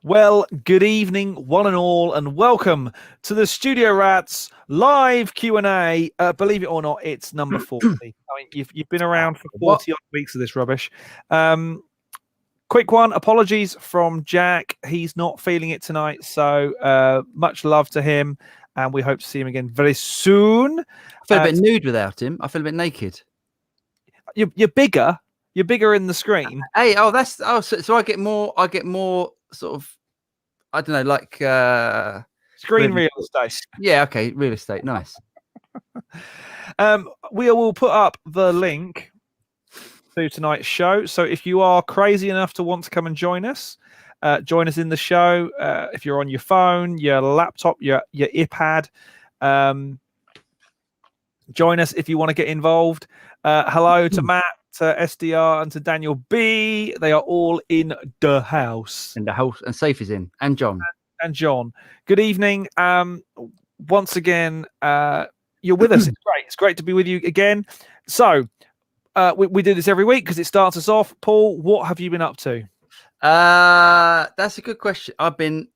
Well, good evening, one and all, and welcome to the Studio Rats live Q&A. Believe it or not, it's number 40. I mean, you've been around for 40 odd weeks of this rubbish. Quick one, apologies from Jack. He's not feeling it tonight, so much love to him, and we hope to see him again very soon. I feel a bit nude without him. I feel a bit naked. You're bigger. You're bigger in the screen. Hey, so I get more sort of, I don't know, like screen real estate. Yeah, okay, real estate, nice. We will put up the link to tonight's show. So if you are crazy enough to want to come and join us in the show. If you're on your phone, your laptop, your iPad, join us if you want to get involved. Hello to Matt, to SDR, and to Daniel B. They are all in the house. And Safe is in, and John. And John. Good evening. Once again, you're with us. It's great. It's great to be with you again. So we do this every week because it starts us off. Paul, what have you been up to? That's a good question. I've been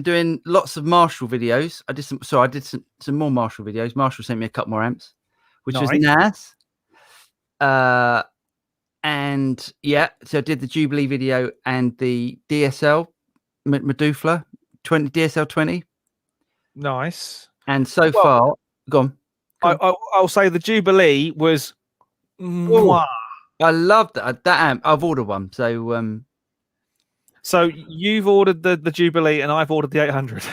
doing lots of Marshall videos. I did some more Marshall videos. Marshall sent me a couple more amps, which was nice. And yeah, so I did the Jubilee video and the DSL Medulla 20 DSL 20. Nice. And so far, go on. I'll say the Jubilee was. I love that amp. I've ordered one. So you've ordered the Jubilee and I've ordered the 800.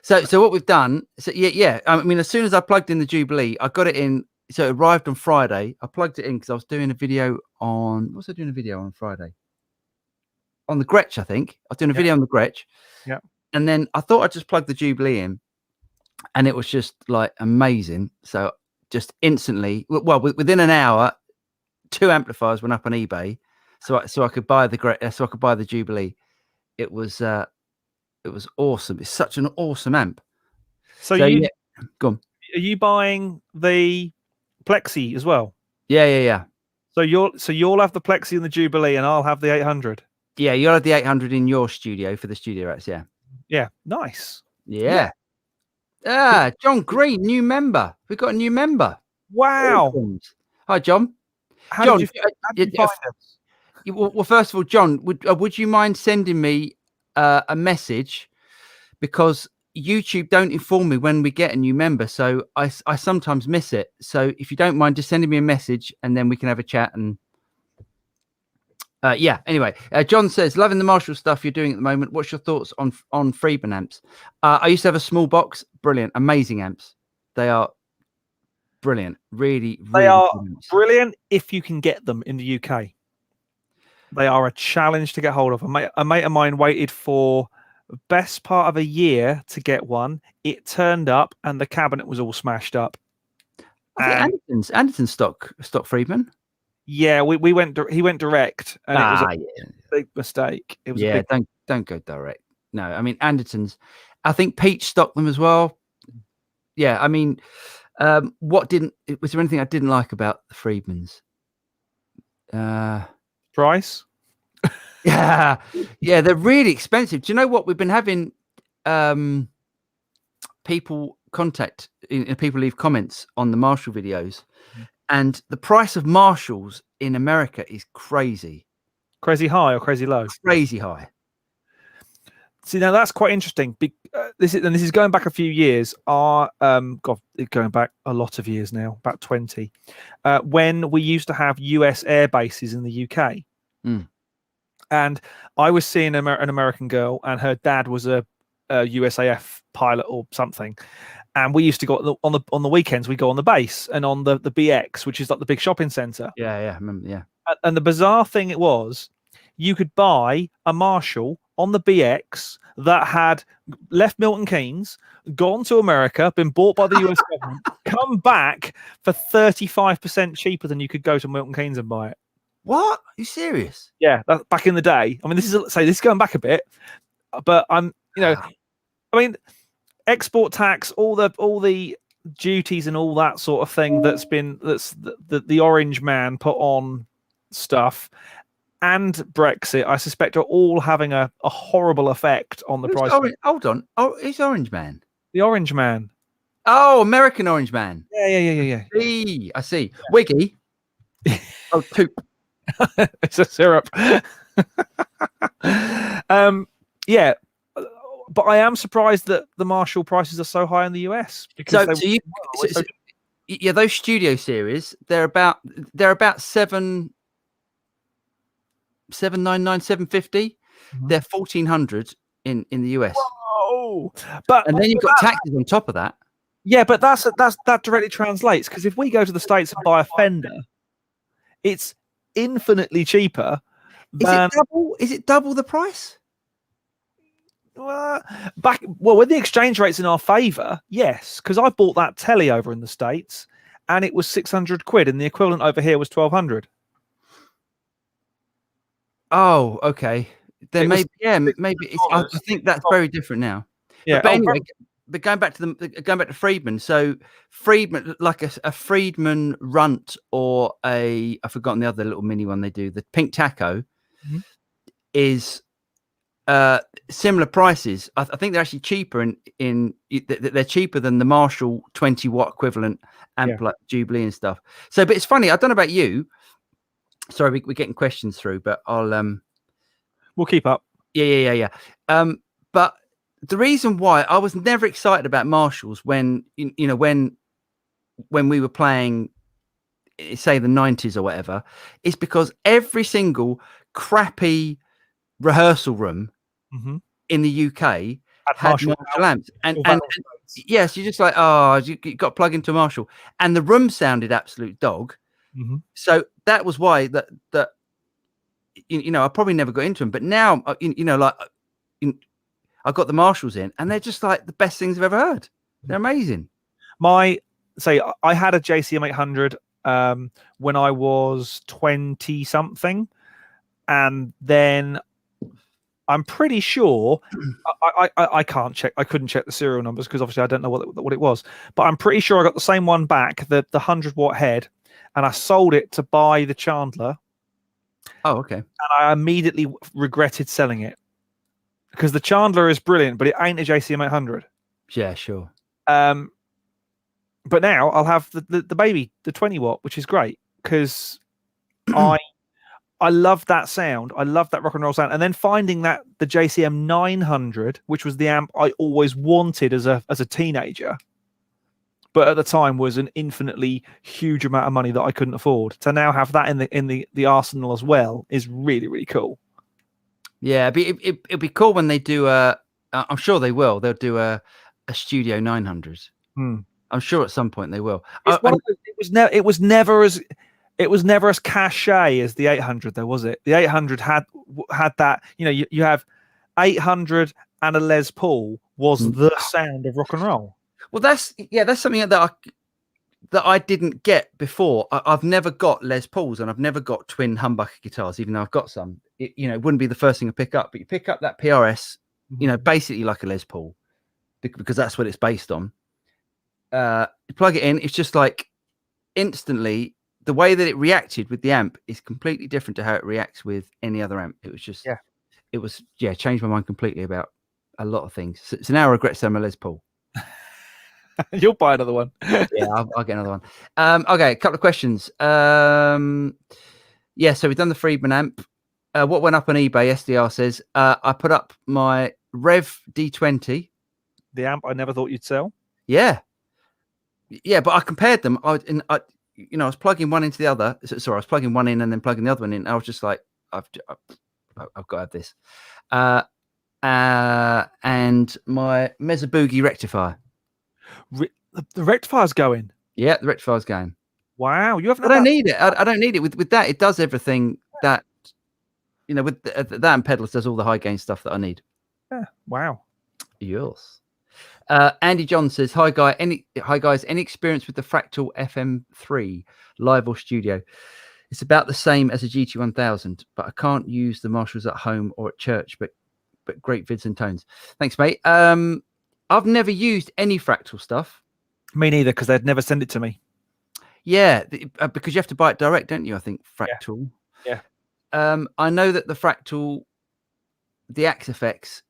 So what we've done, yeah. I mean, as soon as I plugged in the Jubilee, I got it in. So it arrived on Friday. I plugged it in because I was doing a video on. What was I doing a video on Friday? On the Gretsch, I think. I was doing a video on the Gretsch. Yeah. And then I thought I'd just plug the Jubilee in, and it was just like amazing. So just instantly, well, within an hour, 2 amplifiers went up on eBay. So I could buy the Jubilee. It was awesome. It's such an awesome amp. So yeah, go on. Are you buying the Plexi as well? Yeah. So you'll have the Plexi and the Jubilee, and I'll have the 800. Yeah, you'll have the 800 in your studio for the Studio Rats. Yeah. Yeah. Nice. Yeah. John Green, new member. We've got a new member. Wow. Awesome. Hi, John. How did you find us? Well, first of all, John, would you mind sending me a message, because YouTube don't inform me when we get a new member, so I sometimes miss it. So if you don't mind, just sending me a message, and then we can have a chat. And anyway, John says, loving the Marshall stuff you're doing at the moment. What's your thoughts on Friedman amps? I used to have a small box. Brilliant, amazing amps. They are brilliant. Really, they are brilliant if you can get them in the UK. They are a challenge to get hold of. A mate of mine waited for the best part of a year to get one. It turned up and the cabinet was all smashed up. Anderton's stock Friedman. Yeah, he went direct, and it was a big mistake. It was don't go direct. No, I mean Anderton's. I think Peach stocked them as well. Yeah, I mean, was there anything I didn't like about the Friedmans? Price? yeah, they're really expensive. Do you know what? We've been having people people leave comments on the Marshall videos, and the price of Marshalls in America is crazy. Crazy high or crazy low? Crazy high. See, now that's quite interesting. This is going back a few years. Going back a lot of years now, about 20. When we used to have US air bases in the UK. And I was seeing an American girl, and her dad was a USAF pilot or something. And we used to go on the weekends. We go on the base and on the BX, which is like the big shopping center. Yeah, I remember. Yeah. And the bizarre thing it was, you could buy a Marshall on the BX that had left Milton Keynes, gone to America, been bought by the US government, come back for 35% cheaper than you could go to Milton Keynes and buy it. What? Are you serious? Yeah, back in the day. I mean, this is going back a bit, but I mean, export tax, all the duties and all that sort of thing that's the orange man put on stuff. and Brexit, I suspect, are all having a horrible effect on the Who's price. Hold on. Oh, who's Orange Man? The Orange Man. Oh, American Orange Man. Yeah. I see. Wiggy. Oh, Toop. It's a syrup. Yeah, but I am surprised that the Marshall prices are so high in the US because yeah, those studio series, they're about 799, 750. They're 1,400 in the US. Whoa! But and then you've got taxes on top of that. Yeah, but that directly translates, because if we go to the States and buy a Fender, it's infinitely cheaper. Is it double the price? Well, with the exchange rates in our favour, yes, because I bought that telly over in the States and it was 600 quid, and the equivalent over here was 1,200. Oh, okay. Then maybe I think that's very different now. Yeah. But anyway, but going back to Friedman. So Friedman, like a Friedman Runt or I've forgotten the other little mini one they do, the Pink Taco, is similar prices. I think they're actually cheaper they're cheaper than the Marshall 20-watt equivalent amp, like Jubilee and stuff. So, but it's funny. I don't know about you. Sorry, we're getting questions through, but we'll keep up. Yeah. But the reason why I was never excited about Marshalls when when we were playing, say, the 90s or whatever, is because every single crappy rehearsal room in the UK had Marshall amps, and yes, you're just like, you got to plug into a Marshall, and the room sounded absolute dog. So that was why that I probably never got into them, but now I got the Marshalls in, and they're just like the best things I've ever heard. They're amazing. I had a JCM 800 when I was 20 something, and then I'm pretty sure I can't check. I couldn't check the serial numbers because obviously I don't know what it was, but I'm pretty sure I got the same one back, the 100-watt head, and I sold it to buy the Chandler. Oh, okay. And I immediately regretted selling it because the Chandler is brilliant, but it ain't a JCM 800. Yeah, sure. But now I'll have the baby, the 20-watt, which is great because I love that sound. I love that rock and roll sound. And then finding that the JCM 900, which was the amp I always wanted as a teenager, but at the time was an infinitely huge amount of money that I couldn't afford. To now have that in the arsenal as well is really, really cool. Yeah, it'd be cool when they do I'm sure they will. They'll do a Studio 900. I'm sure at some point they will. It was never as cachet as the 800, though, was it? The 800 had that. You have 800 and a Les Paul was the sound of rock and roll. Well, that's something that I didn't get before. I've never got Les Pauls, and I've never got twin humbucker guitars, even though I've got some. It wouldn't be the first thing I pick up, but you pick up that PRS, basically like a Les Paul, because that's what it's based on. You plug it in, it's just like instantly the way that it reacted with the amp is completely different to how it reacts with any other amp. It was just, changed my mind completely about a lot of things. So now I regret selling my Les Paul. You'll buy another one. Yeah, I'll get another one. Okay, a couple of questions. So we've done the Friedman amp. What went up on eBay? SDR says I put up my Rev D20, the amp I never thought you'd sell. Yeah, but I compared them. I was plugging one into the other. Sorry, I was plugging one in and then plugging the other one in. I was just like, I've got to have this. And my Mesa Boogie rectifier. The rectifier's going. Yeah, the rectifier's going. Wow, you haven't. I don't need it. I don't need it. With that, it does everything that with that and pedals does all the high gain stuff that I need. Yeah. Wow. Yes. Andy John says, "Hi guys. Any experience with the Fractal FM3 live or studio? It's about the same as a GT1000, but I can't use the Marshalls at home or at church. But great vids and tones. Thanks, mate. I've never used any Fractal stuff. Me neither, because they'd never send it to me. Yeah, because you have to buy it direct, don't you? I think Fractal. Yeah. I know that the fractal, the axe effects,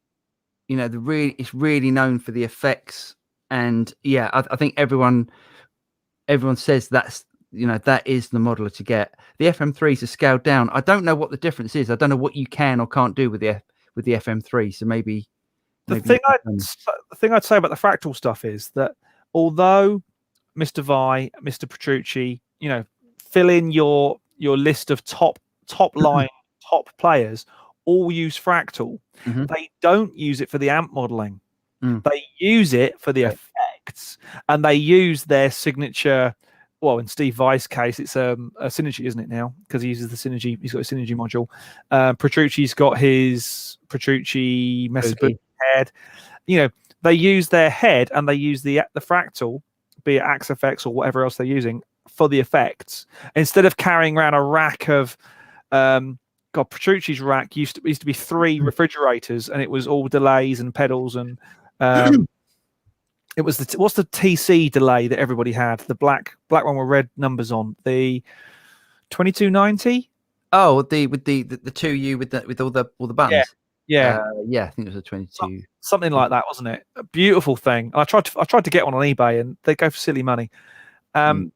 it's really known for the effects, and yeah, I think everyone says that is the modeler to get. The FM3s are scaled down. I don't know what the difference is. I don't know what you can or can't do with the FM3. So maybe The thing I'd say about the fractal stuff is that although Mr. Vi, Mr. Petrucci, fill in your list of top line top players, all use fractal. They don't use it for the amp modeling. They use it for the effects, and they use their signature. Well, in Steve Vai's case, it's a synergy, isn't it now? Because he uses the synergy. He's got a synergy module. Petrucci's got his Petrucci Messabuki head. They use their head and they use the fractal, be it Axe effects or whatever else they're using, for the effects, instead of carrying around a rack of Petrucci's rack used to be 3 refrigerators, and it was all delays and pedals, and it was what's the TC delay that everybody had, the black one with red numbers on, the 2290. Oh, with the 2U with all the buttons. Yeah, I think it was a 22. Something like that, wasn't it? A beautiful thing. I tried to get one on eBay, and they go for silly money. But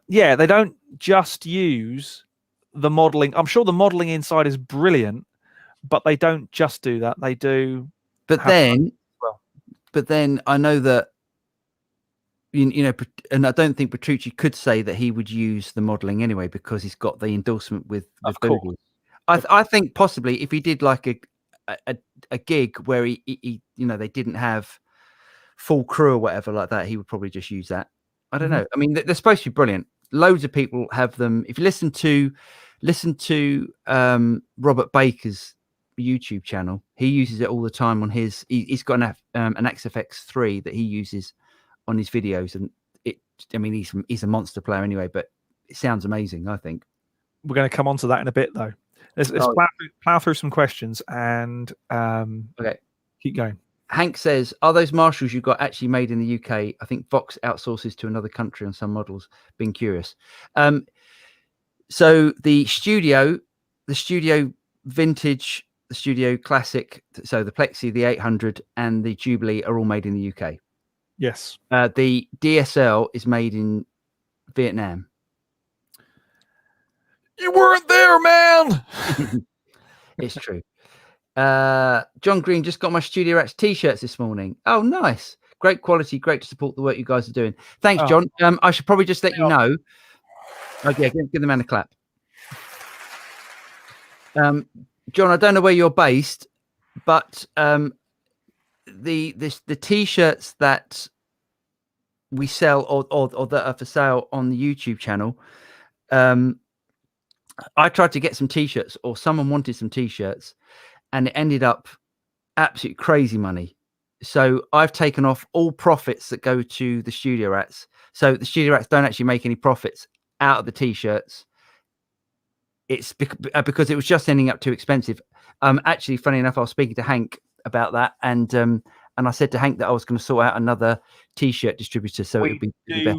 yeah, they don't just use the modeling. I'm sure the modeling inside is brilliant, but they don't just do that. They do. But then I know that and I don't think Petrucci could say that he would use the modeling anyway, because he's got the endorsement with Google. I think possibly if he did like a gig where he they didn't have full crew or whatever like that, he would probably just use that. I don't know. I mean, they're supposed to be brilliant. Loads of people have them. If you listen to Robert Baker's YouTube channel, he uses it all the time on his. He's got an XFX3 that he uses on his videos, and he's a monster player anyway. But it sounds amazing. I think we're going to come on to that in a bit, though. Let's plow through some questions and keep going. Hank says, are those Marshalls you got actually made in the UK? I think Vox outsources to another country on some models. Being curious. So the studio vintage, the studio classic, so the Plexi, the 800 and the Jubilee are all made in the UK. Yes. The DSL is made in Vietnam. You weren't there, man. It's true. John Green just got my Studio Rats t-shirts this morning. Oh, nice. Great quality. Great to support the work you guys are doing. Thanks, John. I should probably just let you know. Okay, give the man a clap. John, I don't know where you're based, but the t-shirts that we sell or that are for sale on the YouTube channel, I tried to get some t-shirts, or someone wanted some t-shirts, and it ended up absolute crazy money. So I've taken off all profits that go to the Studio Rats. So the Studio Rats don't actually make any profits out of the t-shirts. It's because it was just ending up too expensive. Actually, funny enough, I was speaking to Hank about that, and I said to Hank that I was going to sort out another t-shirt distributor. So it would be better.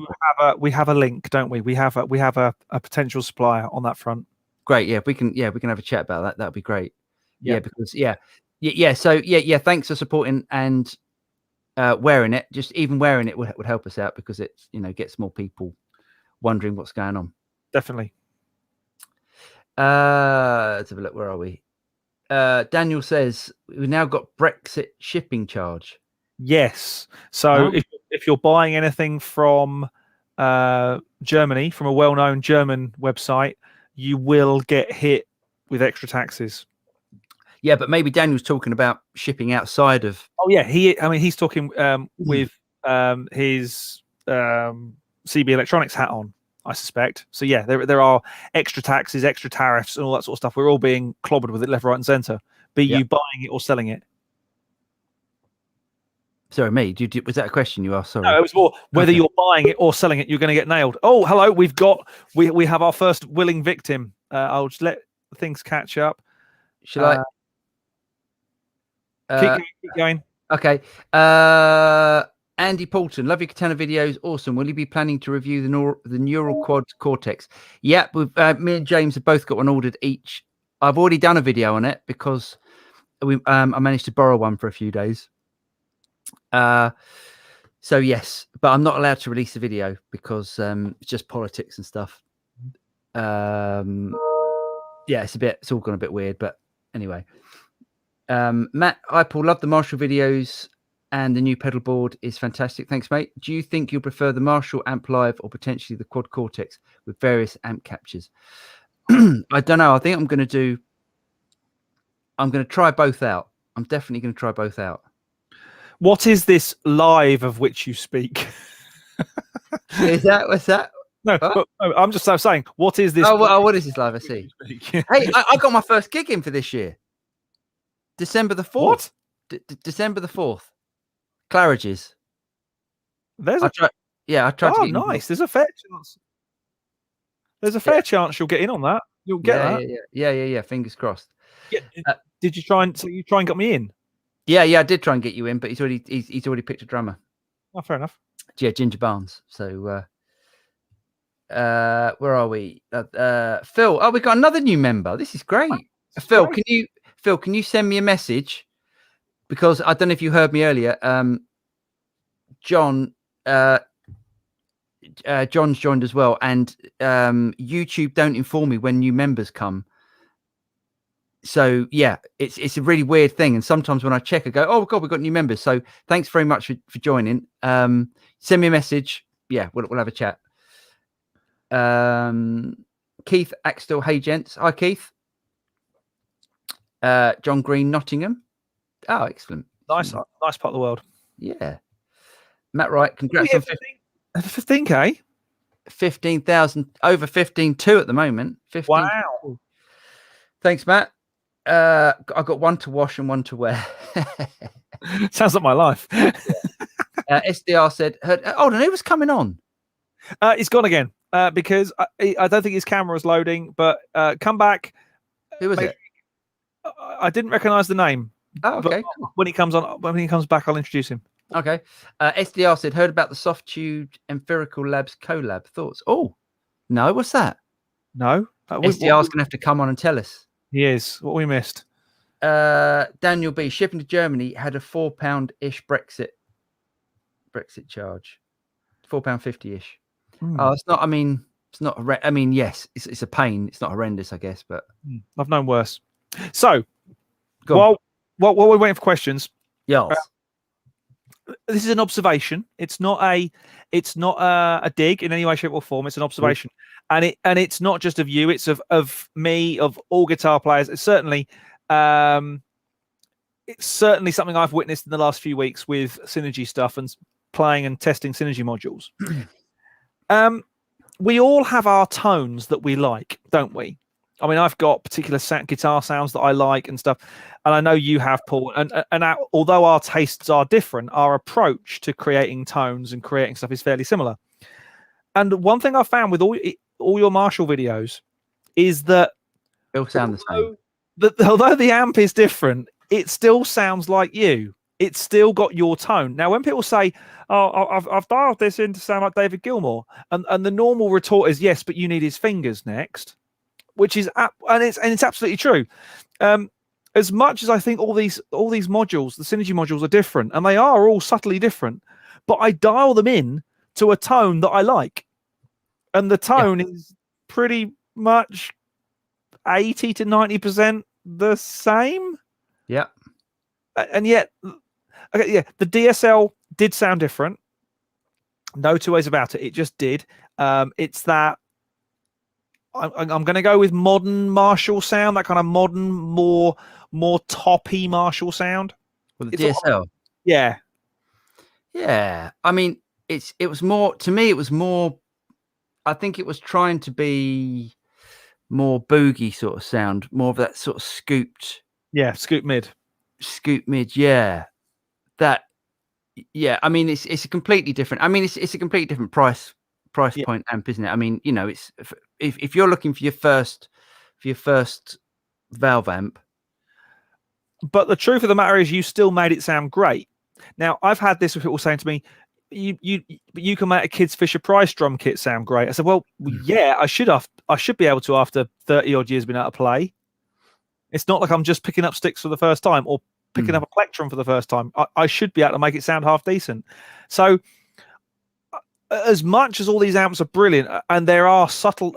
We have a link, don't we? We have a potential supplier on that front. Great. Yeah, we can have a chat about that. That'd be great. Yeah, because So thanks for supporting and wearing it. Just even wearing it would help us out, because it gets more people wondering what's going on. Definitely. Let's have a look. Where are we? Daniel says we've now got Brexit shipping charge. Yes. So if you're buying anything from Germany, from a well-known German website, you will get hit with extra taxes. Yeah, but maybe Daniel's talking about shipping outside of. Oh yeah, he's talking with his CB Electronics hat on, I suspect. So yeah, there are extra taxes, extra tariffs, and all that sort of stuff. We're all being clobbered with it left, right, and centre. Be you buying it or selling it. Sorry, me. Was that a question you asked? Sorry. No, it was more whether you're buying it or selling it. You're going to get nailed. Oh, hello. We have our first willing victim. I'll just let things catch up. Shall I? Keep going. Okay. Andy Poulton, love your Katana videos. Awesome. Will you be planning to review the neural quad cortex? Yep. Me and James have both got one ordered each. I've already done a video on it because I managed to borrow one for a few days. So yes, but I'm not allowed to release the video because it's just politics and stuff. Yeah, it's all gone a bit weird, but anyway. Matt, hi Paul, love the Marshall videos and the new pedal board is fantastic. Thanks, mate. Do you think you'll prefer the Marshall Amp Live or potentially the Quad Cortex with various amp captures? I don't know. I think I'm going to try both out. I'm definitely going to try both out. What is this live of which you speak? What's that? No, but I'm just saying, what is this? What is this live? I see. Hey, I got my first gig in for this year. December the 4th. What? December the 4th. Claridge's. I tried to get nice. There's a fair chance. There's a fair chance you'll get in on that. You'll get that. Yeah. Fingers crossed. Yeah. Did you try and got me in? Yeah. I did try and get you in, but he's already picked a drummer. Oh, fair enough. Yeah, Ginger Barnes. So where are we? Phil. Oh, we got another new member. This is great. Phil, can you send me a message? Because I don't know if you heard me earlier. John's joined as well, and YouTube don't inform me when new members come. So yeah, it's a really weird thing. And sometimes when I check, I go, "Oh God, we've got new members." So thanks very much for joining. Send me a message. Yeah, we'll have a chat. Keith Axtell, hey gents. Hi Keith. John Green, Nottingham. Oh, excellent. Nice part of the world. Yeah. Matt Wright, congrats on 15K. 15,000, over 15.2 at the moment. 15. Wow. Thanks, Matt. I got one to wash and one to wear. Sounds like my life. SDR said, hold on, who was coming on? He's gone again because I don't think his camera was loading, but come back. Who was it? I didn't recognize the name. Oh, okay. When he comes back, I'll introduce him. Okay. SDR said, heard about the Soft Tube Empirical Labs collab. Thoughts? Oh, no. What's that? No. SDR's going to have to come on and tell us. He is. What we missed. Daniel B. Shipping to Germany had a £4-ish Brexit charge. £4.50-ish. Oh, it's not. I mean, it's not. Yes, it's a pain. It's not horrendous, I guess, but I've known worse. So, while we're waiting for questions, yes, this is an observation. It's not a dig in any way, shape, or form. It's an observation, and it's not just of you. It's of me, of all guitar players. It's certainly something I've witnessed in the last few weeks with Synergy stuff and playing and testing Synergy modules. We all have our tones that we like, don't we? I mean, I've got particular guitar sounds that I like and stuff, and I know you have, Paul. And although our tastes are different, our approach to creating tones and creating stuff is fairly similar. And one thing I found with all your Marshall videos is that they all sound the same. Although the amp is different, it still sounds like you. It's still got your tone. Now, when people say, "Oh, I've dialed this in to sound like David Gilmour," and the normal retort is, "Yes, but you need his fingers next." Which is and it's absolutely true. As much as I think all these modules, the Synergy modules, are different, and they are all subtly different, but I dial them in to a tone that I like, and the tone is pretty much 80 to 90% the same. Yeah, and yet, okay, yeah, the DSL did sound different. No two ways about it. It just did. It's that. I'm going to go with modern Marshall sound, that kind of modern, more toppy Marshall sound. With the DSL, yeah. I mean, it was more to me. It was more. I think it was trying to be more boogie sort of sound, more of that sort of scooped. Yeah, scoop mid. Yeah, that. Yeah, I mean, it's a completely different. I mean, it's a completely different price point amp, isn't it? I mean, you know, it's if you're looking for your first valve amp. But the truth of the matter is, you still made it sound great. Now, I've had this with people saying to me, you can make a kids Fisher Price drum kit sound great. I said, well, yeah, I should be able to after 30 odd years being able to play. It's not like I'm just picking up sticks for the first time or picking up a plectrum for the first time. I should be able to make it sound half decent. So as much as all these amps are brilliant, and there are subtle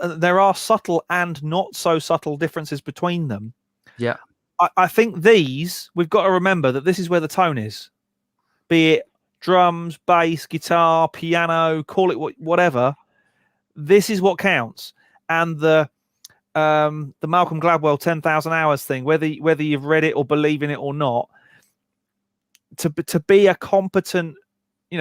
and not so subtle differences between them. Yeah. I think we've got to remember that this is where the tone is, be it drums, bass, guitar, piano, call it whatever. This is what counts. And the Malcolm Gladwell 10,000 hours thing, whether you've read it or believe in it or not, to be a competent,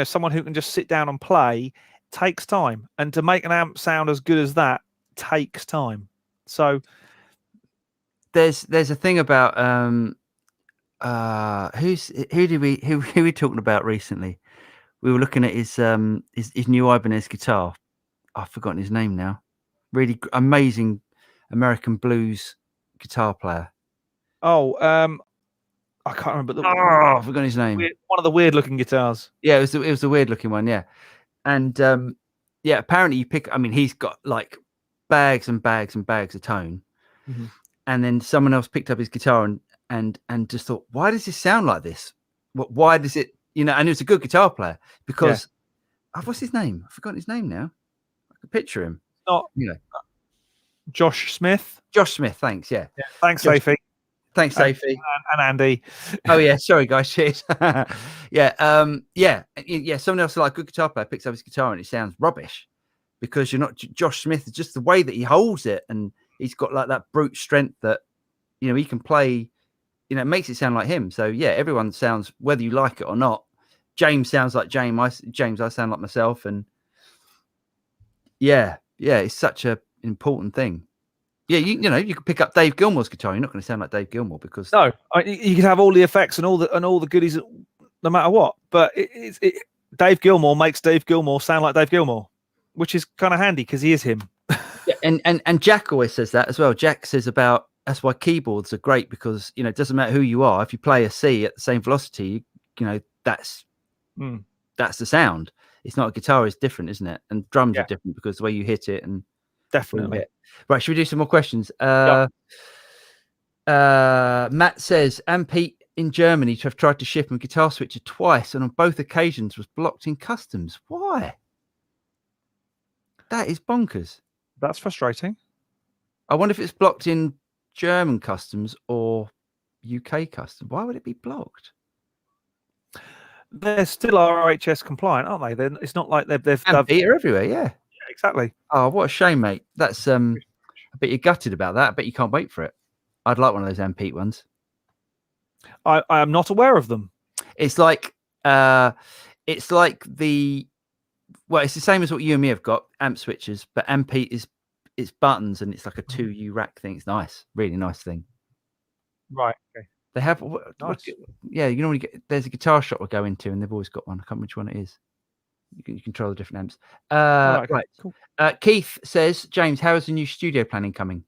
someone who can just sit down and play takes time, and to make an amp sound as good as that takes time. So there's a thing about who are we talking about recently? We were looking at his new Ibanez guitar. I've forgotten his name now. Really amazing American blues guitar player. Oh, I can't remember. I've forgotten his name. One of the weird looking guitars. Yeah, it was the weird looking one. Yeah, and yeah, apparently you pick. I mean, he's got like bags and bags and bags of tone, and then someone else picked up his guitar and just thought, why does this sound like this? Why does it? And it was a good guitar player because what's his name? I've forgotten his name now. I can picture him. Not Josh Smith. Josh Smith, thanks. Yeah. Thanks, Sophie. Thanks, Sophie. And Andy. Oh yeah, sorry guys. Cheers. Yeah. Someone else, like a good guitar player, picks up his guitar and it sounds rubbish because you're not Josh Smith. It's just the way that he holds it, and he's got like that brute strength that he can play. It makes it sound like him. So yeah, everyone sounds, whether you like it or not. James sounds like James. I sound like myself, and yeah, it's such an important thing. Yeah, you could pick up Dave Gilmour's guitar. You're not going to sound like Dave Gilmour because you could have all the effects and all the goodies, no matter what. But Dave Gilmour makes Dave Gilmour sound like Dave Gilmour, which is kind of handy because he is him. Yeah, and Jack always says that as well. Jack says about that's why keyboards are great because it doesn't matter who you are. If you play a C at the same velocity, that's the sound. It's not a guitar; it's different, isn't it? And drums are different because the way you hit it and definitely. Right, should we do some more questions? Matt says, and Pete in Germany to have tried to ship a guitar switcher twice, and on both occasions was blocked in customs. Why? That is bonkers. That's frustrating. I wonder if it's blocked in German customs or UK customs. Why would it be blocked? They're still RHS compliant, aren't they? It's not like they've and Peter everywhere. Yeah, exactly. Oh, what a shame, mate. That's I bet you're gutted about that. I bet you can't wait for it. I'd like one of those Ampete ones. I am not aware of them. It's like it's the it's the same as what you and me have got, amp switches, but Ampete it's buttons and it's like a 2U rack thing. It's nice, really nice thing. Right. Okay. They have nice. Yeah, there's a guitar shop we'll go into and they've always got one. I can't remember which one it is. You can control the different amps. Right. Cool. Keith says, James, how is the new studio planning coming?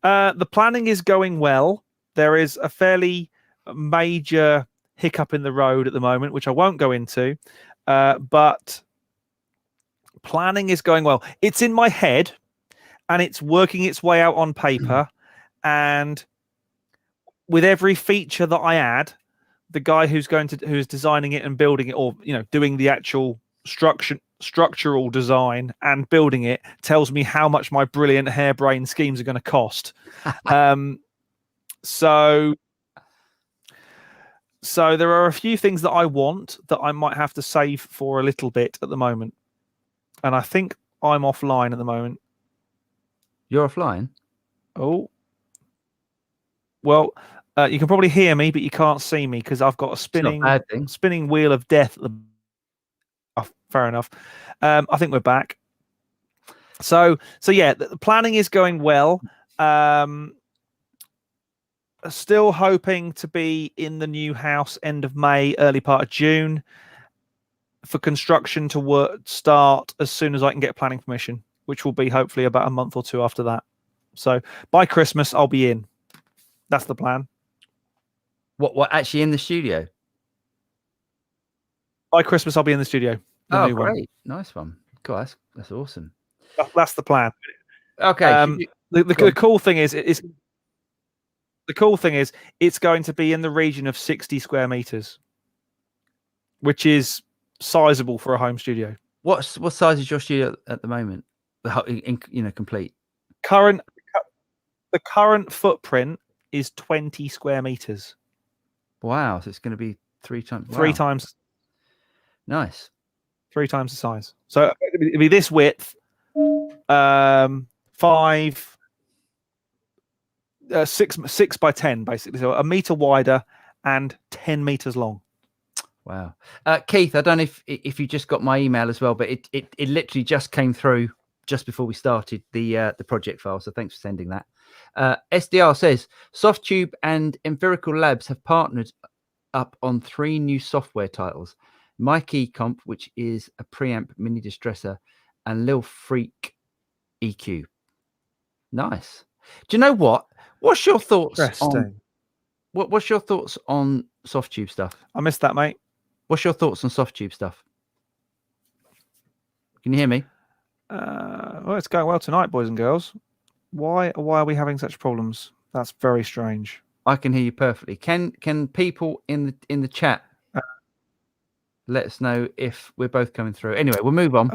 The planning is going well. There is a fairly major hiccup in the road at the moment, which I won't go into. But planning is going well. It's in my head and it's working its way out on paper. And with every feature that I add, the guy who's designing it and building it, or doing the actual structural design and building it, tells me how much my brilliant harebrained schemes are going to cost. So there are a few things that I want that I might have to save for a little bit at the moment, and I think I'm offline at the moment. You're offline? Oh, well. You can probably hear me, but you can't see me because I've got a spinning wheel of death. Fair enough. I think we're back. So yeah, the planning is going well. Still hoping to be in the new house end of May, early part of June, for construction to start as soon as I can get planning permission, which will be hopefully about a month or two after that. So by Christmas, I'll be in. That's the plan. What actually in the studio? By Christmas, I'll be in the studio. The new one. Great. Nice one. God, that's awesome. That's the plan. Okay. The cool thing is, it's going to be in the region of 60 square meters, which is sizable for a home studio. What size is your studio at the moment? Complete. The current footprint is 20 square meters. Wow. So it's going to be 3 times. Three times. Nice. 3 times the size. So it'll be this width, 6 by 10, basically. So a meter wider and 10 meters long. Wow. Keith, I don't know if you just got my email as well, but it literally just came through just before we started the project file. So thanks for sending that. SDR says Softube and Empirical Labs have partnered up on 3 new software titles: Mikey Comp, which is a preamp mini distressor, and Lil Freak EQ. Nice. Do you know what? What's your thoughts on what's your thoughts on Softube stuff? I missed that, mate. What's your thoughts on Softube stuff? Can you hear me? Well, it's going well tonight, boys and girls. Why are we having such problems? That's very strange. I can hear you perfectly. Can people in the chat let us know if we're both coming through? Anyway, we'll move on.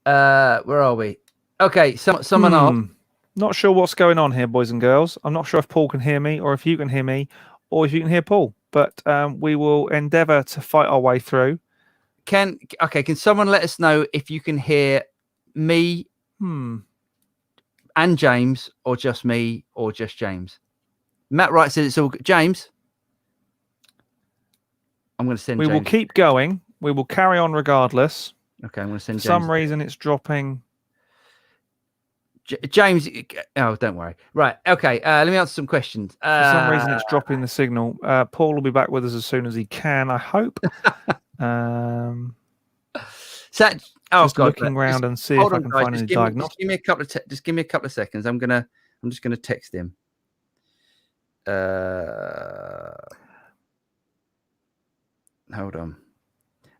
Where are we? Okay, someone asked. Not sure what's going on here, boys and girls. I'm not sure if Paul can hear me, or if you can hear me, or if you can hear Paul. But we will endeavour to fight our way through. Can someone let us know if you can hear me and James, or just me, or just James? Matt Wright says it's all good. James, I'm going to send. We will keep going. We will carry on regardless. Okay, I'm going to send. For some reason, it's dropping. James, oh, don't worry. Right, okay. Let me answer some questions. For some reason, it's dropping the signal. Paul will be back with us as soon as he can, I hope. Just looking around and see if I can find any diagnostics. Just give me a couple of seconds. I'm just gonna text him. Hold on,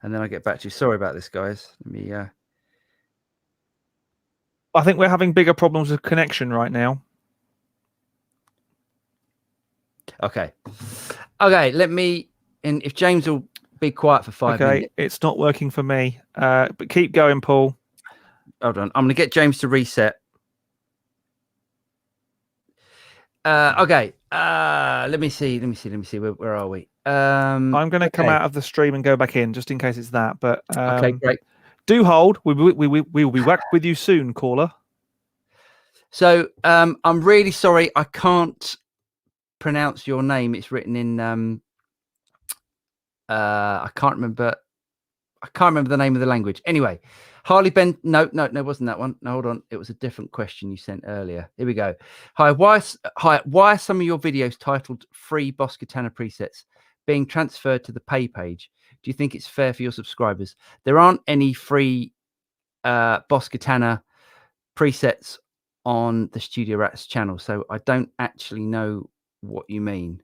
and then I'll get back to you. Sorry about this, guys. Let me. I think we're having bigger problems with connection right now. Okay. Let me. And if James will be quiet for 5 minutes. Okay, it's not working for me. But keep going, Paul. Hold on. I'm going to get James to reset. Okay. Let me see. Where are we? I'm going to come out of the stream and go back in, just in case it's that. But okay, great. Do hold. We will be back with you soon, caller. So I'm really sorry. I can't pronounce your name. It's written in. I can't remember the name of the language. Anyway, Harley Ben. No, it wasn't that one. No, hold on. It was a different question you sent earlier. Here we go. Hi. Why are some of your videos titled "Free Boss Katana Presets" being transferred to the pay page? Do you think it's fair for your subscribers? There aren't any free Boss Katana presets on the Studio Rats channel, so I don't actually know what you mean.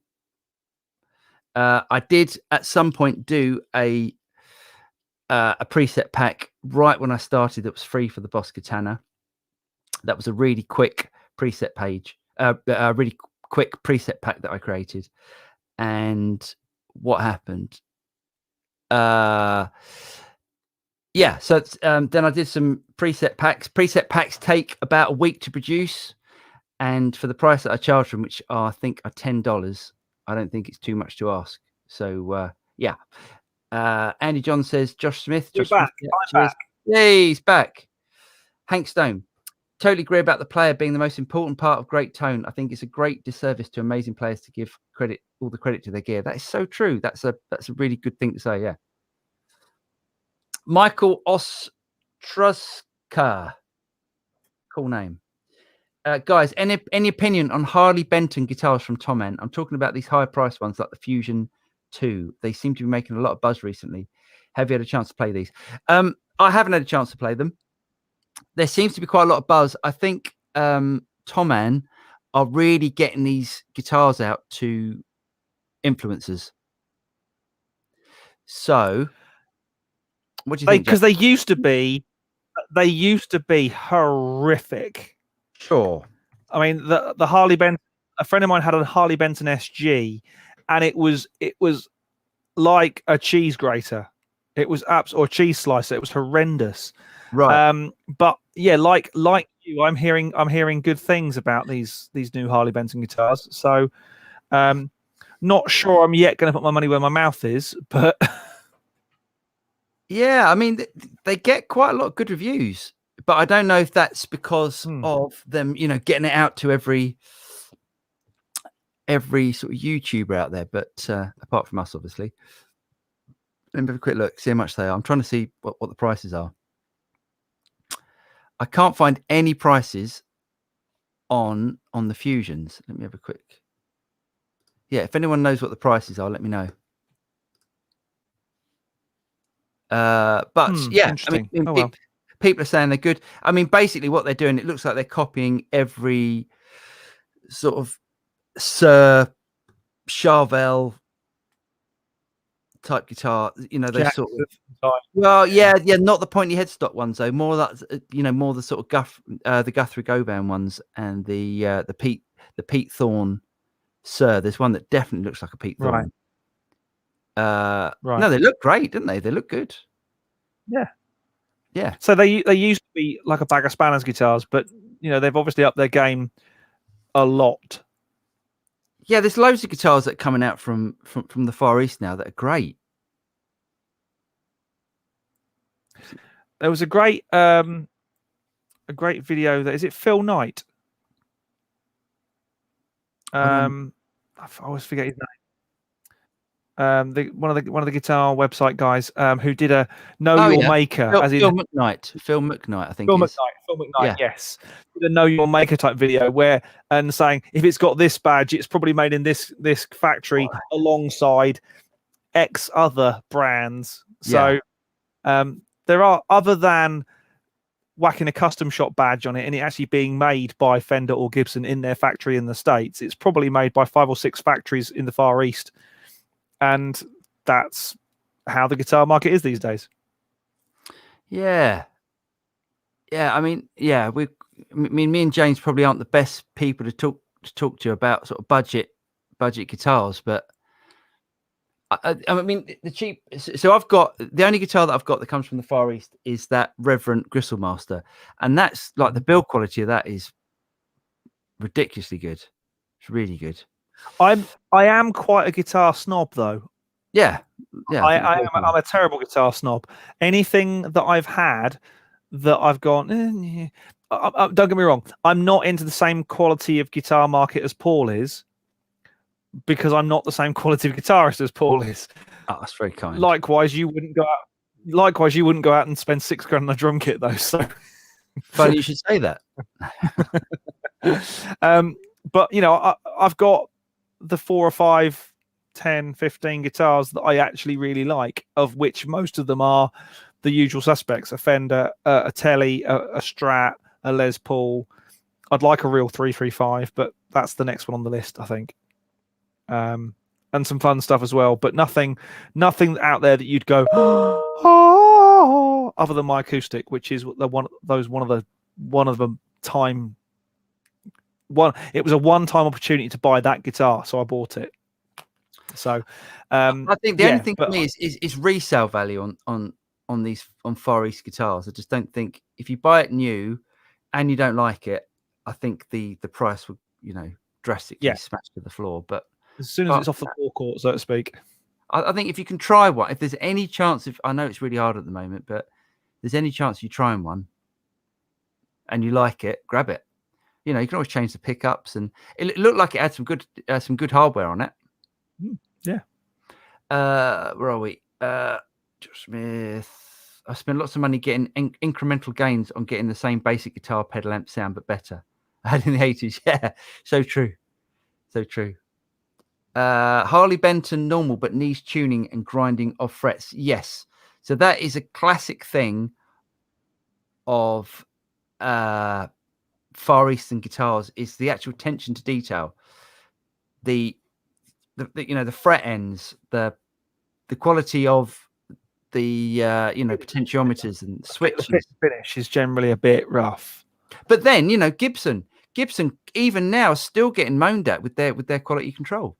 I did at some point do a preset pack right when I started that was free for the Boss Katana. That was a really quick preset page, a really quick preset pack that I created. And what happened? So then I did some preset packs. Preset packs take about a week to produce, and for the price that I charge them, which I think are $10, I don't think it's too much to ask. So Andy John says Josh Smith. I'm back. Yay, he's back. Hank Stone. Totally agree about the player being the most important part of great tone. I think it's a great disservice to amazing players to give all the credit to their gear. That is so true. That's a really good thing to say. Yeah. Michael Ostruska. Cool name. Guys, any opinion on Harley Benton guitars from Toman? I'm talking about these high price ones like the Fusion 2. They seem to be making a lot of buzz recently. Have you had a chance to play these? I haven't had a chance to play them. There seems to be quite a lot of buzz. I think Toman are really getting these guitars out to influencers. So, what do you think, Jack? Because they used to be horrific. Sure. I mean, the Harley Benton. A friend of mine had a Harley Benton SG, and it was like a cheese grater. It was or a cheese slicer. It was horrendous. Right. But yeah, like you, I'm hearing good things about these new Harley Benton guitars. So, not sure I'm yet going to put my money where my mouth is, but Yeah, I mean, they get quite a lot of good reviews, but I don't know if that's because of them, getting it out to every sort of YouTuber out there. But apart from us, obviously. Let me have a quick look, see how much they are. I'm trying to see what the prices are. I can't find any prices on the Fusions. Let me have a quick. Yeah, if anyone knows what the prices are, let me know. But yeah, I mean, people are saying they're good. I mean, basically what they're doing, it looks like they're copying every sort of Sir Charvel type guitar, those sort of. Well, yeah, not the pointy headstock ones though. More that more the sort of the Guthrie Govan ones, and the Pete Thorne Sir. There's one that definitely looks like a Pete Thorne. Right. No, they look great, didn't they? They look good. Yeah. So they used to be like a bag of spanners guitars, but they've obviously upped their game a lot. Yeah, there's loads of guitars that are coming out from the Far East now that are great. There was a great video that is it Phil Knight. I always forget his name. One of the guitar website guys who did a Know Your Maker, Phil McKnight, I think. Phil McKnight, yes, did a Know Your Maker type video and saying if it's got this badge, it's probably made in this factory alongside X other brands. So there are, other than whacking a custom shop badge on it and it actually being made by Fender or Gibson in their factory in the States, it's probably made by 5 or 6 factories in the Far East. And that's how the guitar market is these days. Yeah. I mean, me and James probably aren't the best people to talk to about sort of budget guitars, but I mean the cheap. So I've got the only guitar that I've got that comes from the Far East is that Reverend Gristlemaster, and that's like the build quality of that is ridiculously good. It's really good. I am quite a guitar snob, though. Yeah. I'm a terrible guitar snob. Anything that I've had that I've gone, don't get me wrong, I'm not into the same quality of guitar market as Paul is, because I'm not the same quality of guitarist as Paul is. Oh, that's very kind. Likewise, you wouldn't go out and spend £6,000 on a drum kit, though. So funny you should say that. But I've got the 4 or 5, 10, 15 guitars that I actually really like, of which most of them are the usual suspects: a Fender, a Tele, a Strat, a Les Paul. I'd like a real 335, but that's the next one on the list, I think. And some fun stuff as well, but nothing out there that you'd go oh, other than my acoustic, which is one of the time. It was a one-time opportunity to buy that guitar, so I bought it. So I think the only thing for me is resale value on these Far East guitars. I just don't think if you buy it new and you don't like it, I think the price would drastically smash to the floor. But as soon as it's off the forecourt, so to speak, I think if you can try one, if there's any chance, I know it's really hard at the moment, but if there's any chance you trying one and you like it, grab it. You can always change the pickups, and it looked like it had some good hardware on it. Yeah. Where are we? Josh Smith. I spent lots of money getting incremental gains on getting the same basic guitar pedal amp sound, but better. I had in the 80s. Yeah, so true. Harley Benton normal, but needs tuning and grinding of frets. Yes. So that is a classic thing of Far Eastern guitars, is the actual attention to detail. The fret ends, the quality of potentiometers and The switches. finish is generally a bit rough. But then Gibson even now is still getting moaned at with their quality control.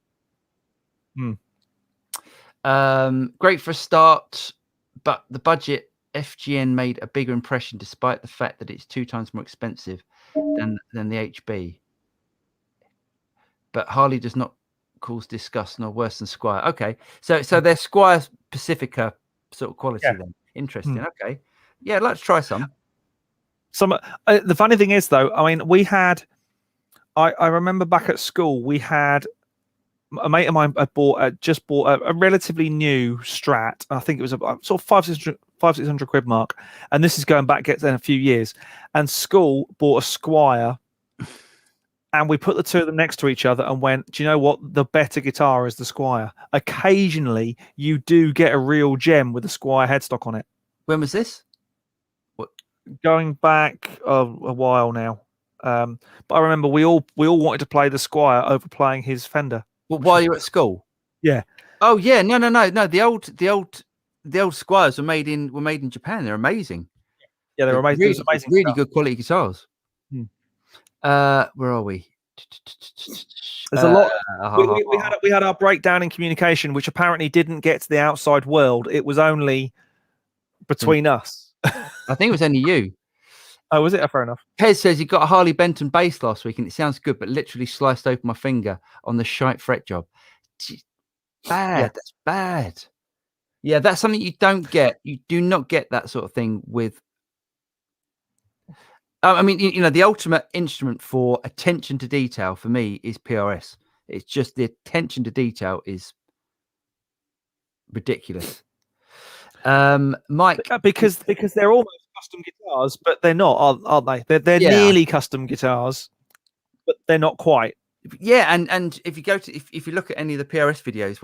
Great for a start, but the budget FGN made a bigger impression despite the fact that it's 2 times more expensive than the HB. But Harley does not cause disgust nor worse than Squire. Okay, so they're Squire Pacifica sort of quality then. Interesting. Okay, yeah, let's try some. The funny thing is, though, I mean, we had. I remember back at school, we had a mate of mine had just bought a relatively new Strat. I think it was a sort of 500-600 quid mark, and this is going back in a few years. And school bought a Squire, and we put the two of them next to each other and went, do you know what? The better guitar is the Squire. Occasionally, you do get a real gem with a Squire headstock on it. When was this? What? Going back a while now. But I remember we all wanted to play the Squire over playing his Fender. Well, while you were at school? Yeah. Oh yeah, no. The old Squires were made in Japan. They're amazing. Yeah, they're amazing. Really, amazing really good quality guitars. Where are we? There's a lot. We had our breakdown in communication, which apparently didn't get to the outside world. It was only between us. I think it was only you. Oh, was it? Fair enough. Pez says he got a Harley Benton bass last week and it sounds good, but literally sliced open my finger on the shite fret job. Bad. Yeah. That's bad. Yeah, that's something you don't get. You do not get that sort of thing with. I mean, the ultimate instrument for attention to detail for me is PRS. It's just the attention to detail is ridiculous. Mike, because they're almost custom guitars, but they're not, aren't they? They're nearly custom guitars, but they're not quite. Yeah, and if you go to if you look at any of the PRS videos,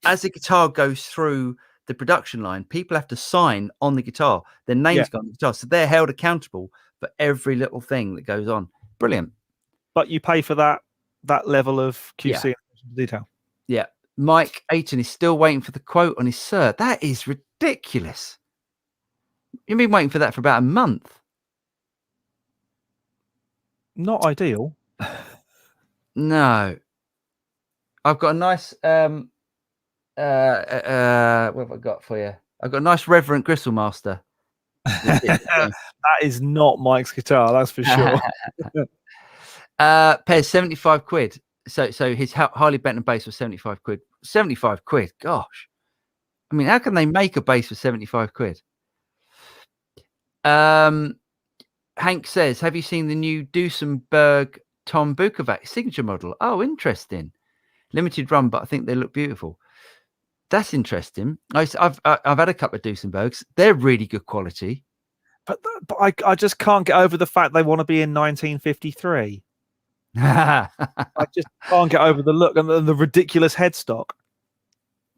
as the guitar goes through the production line, people have to sign on the guitar. Their names go on the guitar, so they're held accountable for every little thing that goes on. Brilliant. But you pay for that level of QC and detail. Yeah. Mike Aiton is still waiting for the quote on his cert. That is ridiculous. You've been waiting for that for about a month. Not ideal. No. I've got a nice what have I got for you? I've got a nice Reverend Gristlemaster. That is not Mike's guitar, that's for sure. Pairs 75 quid. So his Harley Benton bass was 75 quid. 75 quid. Gosh. I mean, how can they make a bass for 75 quid? Hank says, have you seen the new Duesenberg Tom Bukovac signature model? Oh, interesting. Limited run, but I think they look beautiful. That's interesting. I've had a couple of Duesenbergs. They're really good quality. But I just can't get over the fact they want to be in 1953. I just can't get over the look and the ridiculous headstock.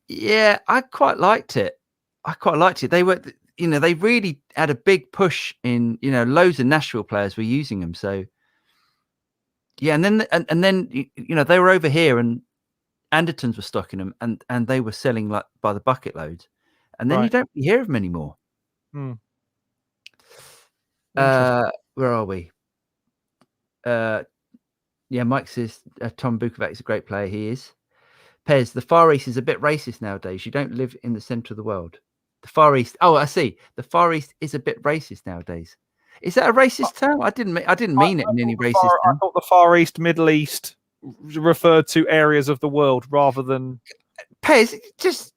Yeah, I quite liked it. They were, they really had a big push in, loads of Nashville players were using them. So, yeah, and then they were over here and Andertons were stocking them, and they were selling like by the bucket loads, and then you don't hear of them anymore. Where are we? Yeah, Mike says Tom Bukovac is a great player. He is. Pez, the Far East is a bit racist nowadays. You don't live in the center of the world. The Far East. Oh, I see. The Far East is a bit racist nowadays. Is that a racist term? I didn't mean it in any racist term. I thought the Far East, Middle East referred to areas of the world rather than. Pez, just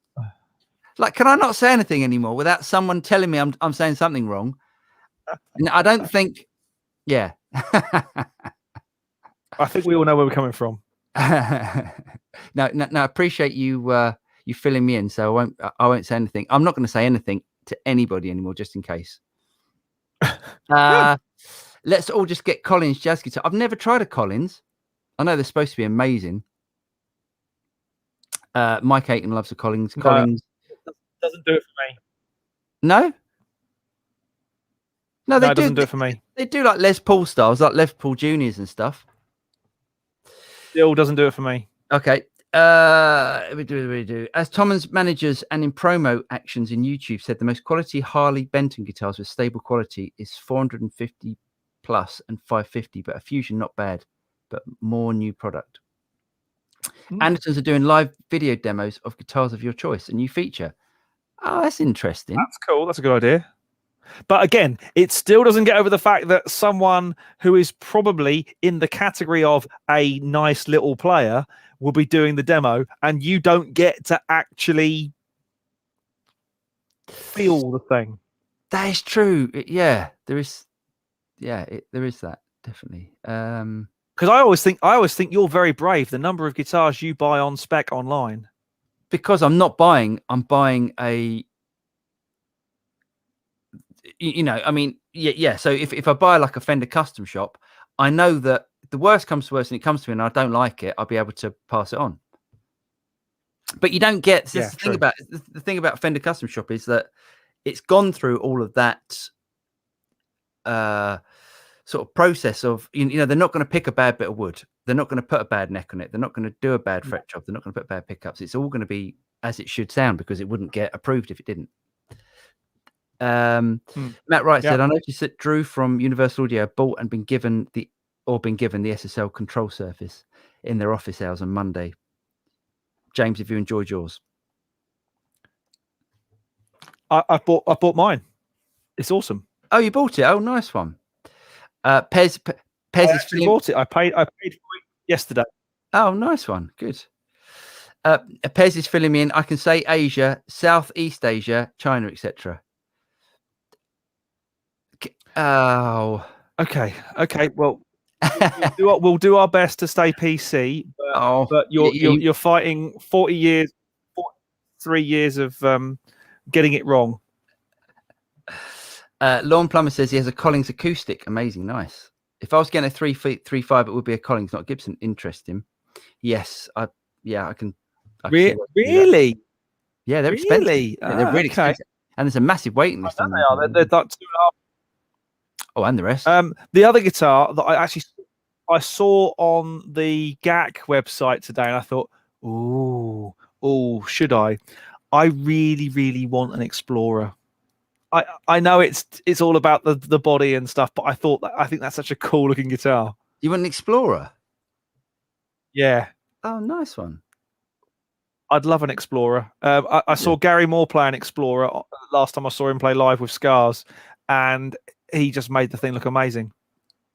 like, can I not say anything anymore without someone telling me I'm saying something wrong? And I don't think. Yeah. I think we all know where we're coming from. No, I appreciate you you filling me in, so I won't say anything. I'm not going to say anything to anybody anymore, just in case. Let's all just get Collins jazz guitar. I've never tried a Collins. I know they're supposed to be amazing. Mike Aiton loves a Collins. Collins doesn't do it for me. No, it doesn't do it for me. They do like Les Paul styles, like Les Paul Juniors and stuff. Still doesn't do it for me. Okay. We do. As Tommen's managers and in promo actions in YouTube said, the most quality Harley Benton guitars with stable quality is 450 plus and 550, but a Fusion not bad, but more new product. Andertons are doing live video demos of guitars of your choice, a new feature. Oh, that's interesting. That's cool. That's a good idea. But again, it still doesn't get over the fact that someone who is probably in the category of a nice little player will be doing the demo, and you don't get to actually feel the thing. That is true. Yeah, there is. Yeah, there is that, definitely. Because I always think you're very brave. The number of guitars you buy on spec online. Because I'm buying a. I mean, yeah. So if I buy like a Fender custom shop, I know that the worst comes to worst and it comes to me and I don't like it, I'll be able to pass it on. But you don't get the thing about Fender custom shop is that it's gone through all of that sort of process of, they're not going to pick a bad bit of wood. They're not going to put a bad neck on it. They're not going to do a bad fret job. They're not going to put bad pickups. It's all going to be as it should sound, because it wouldn't get approved if it didn't. Matt Wright said, I noticed that Drew from Universal Audio bought and been given the SSL control surface in their office hours on Monday. James, have you enjoyed yours? I bought mine. It's awesome. Oh, you bought it? Oh, nice one. Pez I bought it. I paid for it yesterday. Oh, nice one. Good. Pez is filling me in. I can say Asia, Southeast Asia, China, etc. Oh, okay. Well, we'll do our best to stay PC. But you're fighting 43 years of getting it wrong. Lawn Plumber says he has a Collins acoustic. Amazing, nice. If I was getting a 3.5, it would be a Collins, not Gibson. Interesting. Yes, I can. Really? Yeah, they're expensive. They're really expensive, and there's a massive waiting list. They are. They're like 2.5. Oh, and the rest. The other guitar that I saw on the GAC website today, and I thought, should I? I really, really want an Explorer. I know it's all about the body and stuff, but I think that's such a cool looking guitar. You want an Explorer? Yeah. Oh, nice one. I'd love an Explorer. I saw Gary Moore play an Explorer last time I saw him play live with Scars, and he just made the thing look amazing.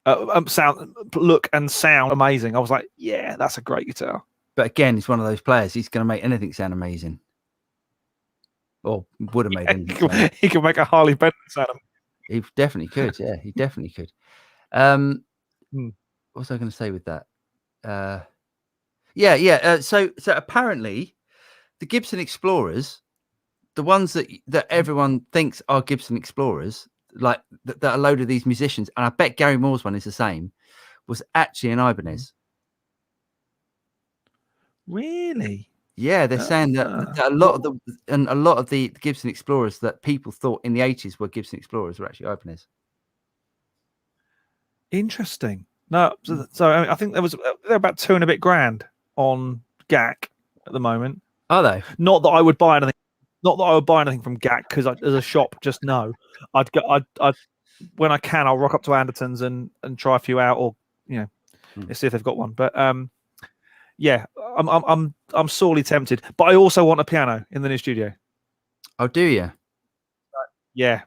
Look and sound amazing. I was like, yeah, that's a great guitar. But again, he's one of those players. He's going to make anything sound amazing. Or would have made anything. He could make a Harley Benton sound amazing. He definitely could. Yeah, he definitely could. What was I going to say with that? So apparently, the Gibson Explorers, the ones that everyone thinks are Gibson Explorers, like that a load of these musicians, and I bet Gary Moore's one is the same, was actually an Ibanez. Really? Yeah, they're saying that a lot of the Gibson Explorers that people thought in the 80s were Gibson Explorers were actually Ibanez. Interesting. No, so I think they're about $2 and a bit grand on GAC at the moment. Are they? Not that I would buy anything. Not that I would buy anything from GAC, because as a shop, just no. I'd when I can, I'll rock up to Andertons and try a few out, or let's see if they've got one. But yeah, I'm sorely tempted. But I also want a piano in the new studio. Oh, do you? Yeah,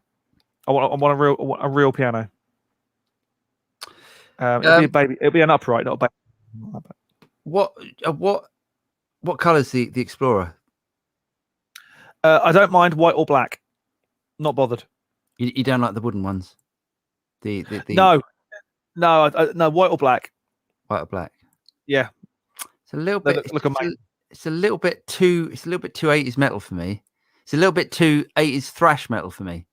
I want a real piano. It'll be a baby. It'll be an upright, not a baby. What colour's the Explorer? I don't mind white or black. Not bothered. You don't like the wooden ones? No, white or black. White or black. Yeah, it's a little bit. It's a little bit too 80s metal for me. It's a little bit too 80s thrash metal for me.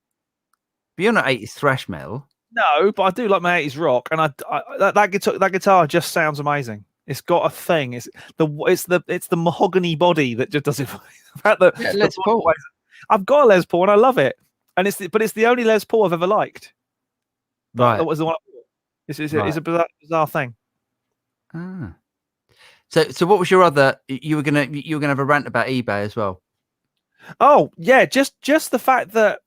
But you're not 80s thrash metal. No, but I do like my 80s rock, and that guitar just sounds amazing. It's got a thing. It's the mahogany body that just does it. Les Paul. I've got a Les Paul and I love it, and it's the only Les Paul I've ever liked. Right. That was the one. It's a bizarre thing. Ah. So what was your other? You were gonna have a rant about eBay as well. Oh yeah, just the fact that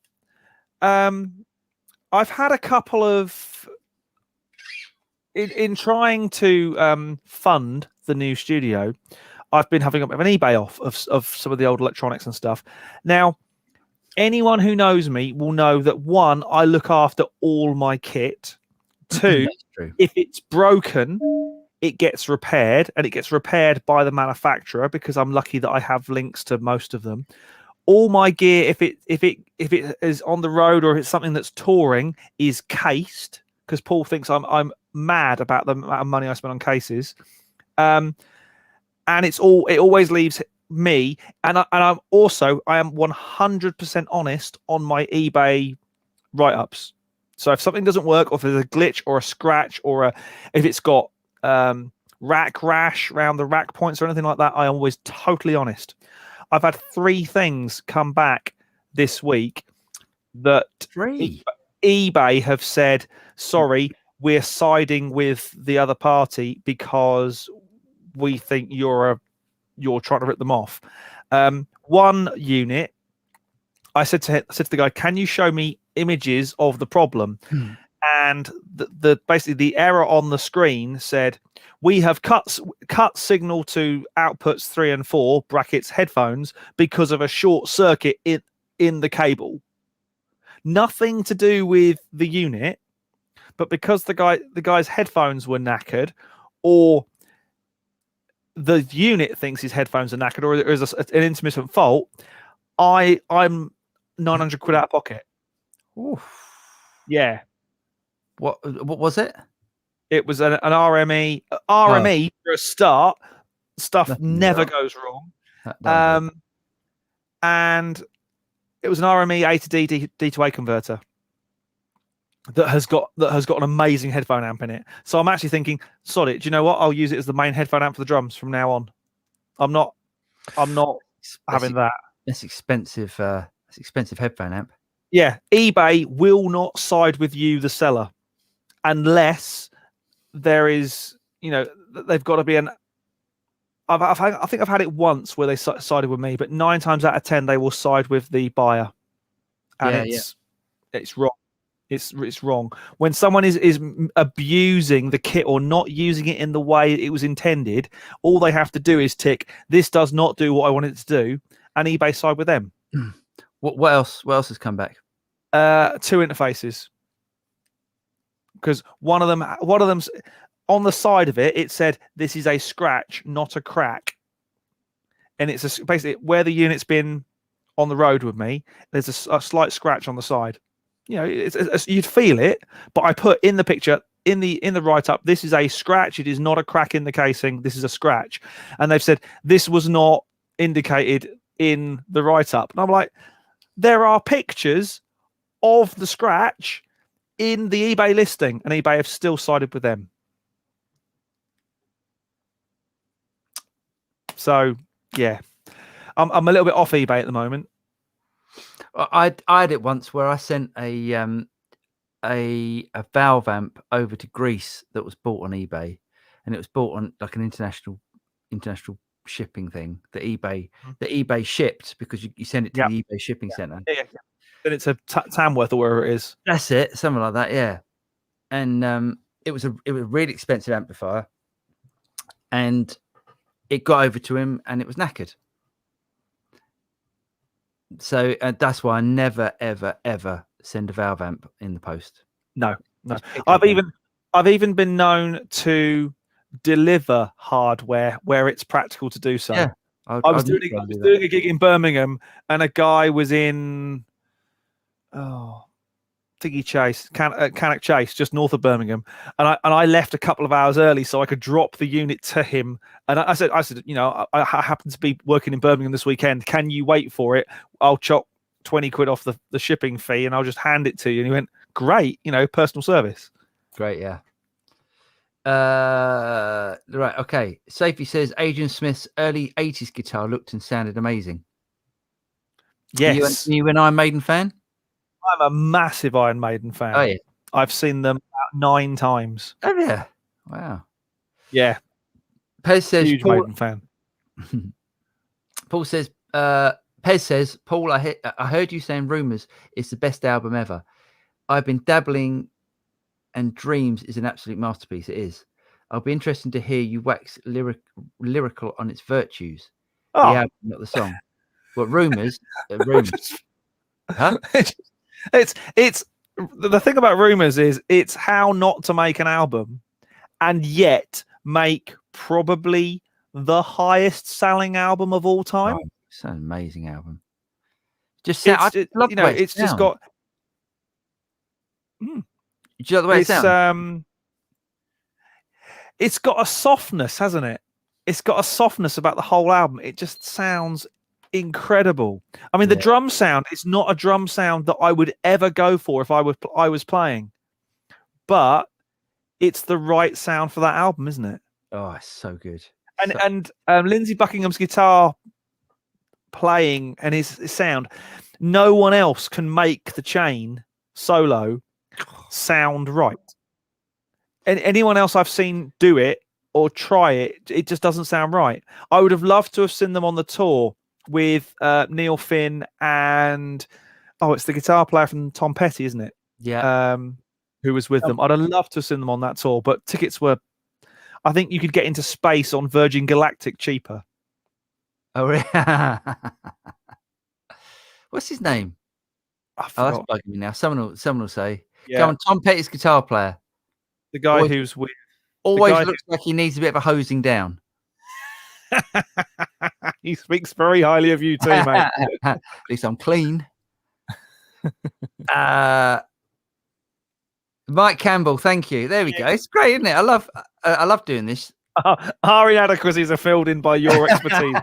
I've had a couple of in trying to fund the new studio. I've been having a bit of an eBay off of some of the old electronics and stuff. Now, anyone who knows me will know that one, I look after all my kit. Two, That's true. if it's broken, it gets repaired, and it gets repaired by the manufacturer because I'm lucky that I have links to most of them. All my gear, if it is on the road or if it's something that's touring, is cased because Paul thinks I'm mad about the amount of money I spend on cases. And it always leaves me, and I am 100% honest on my eBay write-ups. So if something doesn't work, or if there's a glitch or a scratch, or if it's got rack rash around the rack points or anything like that, I am always totally honest. I've had 3 things come back this week that 3 eBay have said, sorry, we're siding with the other party because we think you're trying to rip them off. One unit, I said to the guy, can you show me images of the problem? And the basically the error on the screen said, we have cut signal to outputs 3 and 4 brackets headphones because of a short circuit in the cable. Nothing to do with the unit, but because the guy's headphones were knackered, or the unit thinks his headphones are knackered, or there is an intermittent fault, I'm 900 quid out of pocket. Oof. Yeah. What was it? It was an RME. RME for a start. Stuff Nothing never goes wrong. And it was an RME A to D to A converter that has got an amazing headphone amp in it. So I'm actually thinking, sod it. Do you know what? I'll use it as the main headphone amp for the drums from now on. I'm not having that. That's expensive. That's expensive headphone amp. Yeah, eBay will not side with you, the seller, unless there is, they've got to be an. I think I've had it once where they sided with me, but 9 times out of 10 they will side with the buyer, and it's wrong. It's wrong when someone is abusing the kit or not using it in the way it was intended. All they have to do is tick, this does not do what I want it to do, and eBay side with them. What else? What else has come back? 2 interfaces, because one of them's on the side of it. It said this is a scratch, not a crack, and it's basically where the unit's been on the road with me. There's a slight scratch on the side. You'd feel it, but I put in the picture in the write-up, this is a scratch. It is not a crack in the casing. This is a scratch, and they've said this was not indicated in the write-up. And I'm like, there are pictures of the scratch in the eBay listing, and eBay have still sided with them. So yeah, I'm a little bit off eBay at the moment. I had it once where I sent a valve amp over to Greece that was bought on eBay, and it was bought on like an international shipping thing that eBay shipped, because you send it to the eBay shipping center. Yeah. Then it's a Tamworth or wherever it is. That's it, something like that. Yeah, and it was a really expensive amplifier, and it got over to him, and it was knackered. So that's why I never, ever, ever send a valve amp in the post. No. I've even been known to deliver hardware where it's practical to do so. Yeah, I was doing a gig in Birmingham, and a guy was in Cannock Chase, just north of Birmingham, and I left a couple of hours early so I could drop the unit to him. And I said, I happen to be working in Birmingham this weekend. Can you wait for it? I'll chop 20 quid off the shipping fee, and I'll just hand it to you. And he went, great, personal service. Great, yeah. Right, okay. Safety says Adrian Smith's early 80s guitar looked and sounded amazing. Yes. Are you an Iron Maiden fan? I'm a massive Iron Maiden fan. Oh, yeah. I've seen them about 9 times. Oh, yeah. Wow. Yeah. Pez says Huge Maiden fan. Paul says, Pez says, Paul, I heard you saying Rumours is the best album ever. I've been dabbling, and Dreams is an absolute masterpiece. It is. I'll be interested to hear you wax lyrical on its virtues. The album, not the song. What Rumours? Rumours. Huh? It's the thing about Rumours is it's how not to make an album and yet make probably the highest selling album of all time. Oh, it's an amazing album. Just it's just got. Do you like the way it sounds? It's got a softness, hasn't it? It's got a softness about the whole album. It just sounds incredible. I mean, the drum sound is not a drum sound that I would ever go for if I was playing, but it's the right sound for that album, isn't it? Oh, it's so good. And Lindsey Buckingham's guitar playing and his sound, no one else can make the Chain solo sound right. And anyone else I've seen do it or try it, it just doesn't sound right. I would have loved to have seen them on the tour with Neil Finn and it's the guitar player from Tom Petty, isn't it? Yeah. Who was with them. I'd have loved to have seen them on that tour, but tickets were, I think you could get into space on Virgin Galactic cheaper. Oh, really? What's his name? Oh, that's bugging me now. Someone will say. Yeah. Come on, Tom Petty's guitar player. The guy who's with. Always looks like he needs a bit of a hosing down. He speaks very highly of you too, mate. At least I'm clean. Mike Campbell, thank you. There we go. It's great, isn't it? I love doing this. Our inadequacies are filled in by your expertise.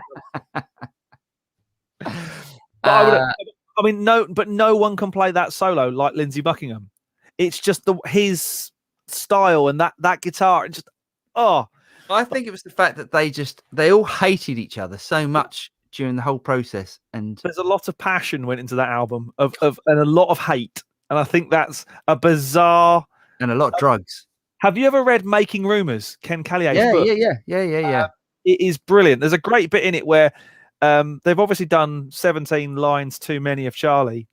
No one can play that solo like Lindsey Buckingham. It's just his style and that guitar. And just I think it was the fact that they all hated each other so much during the whole process, and there's a lot of passion went into that album of and a lot of hate, and I think that's a bizarre and a lot of drugs. Have you ever read Making Rumours, Ken Callier's book? Yeah. It is brilliant. There's a great bit in it where they've obviously done 17 lines too many of Charlie,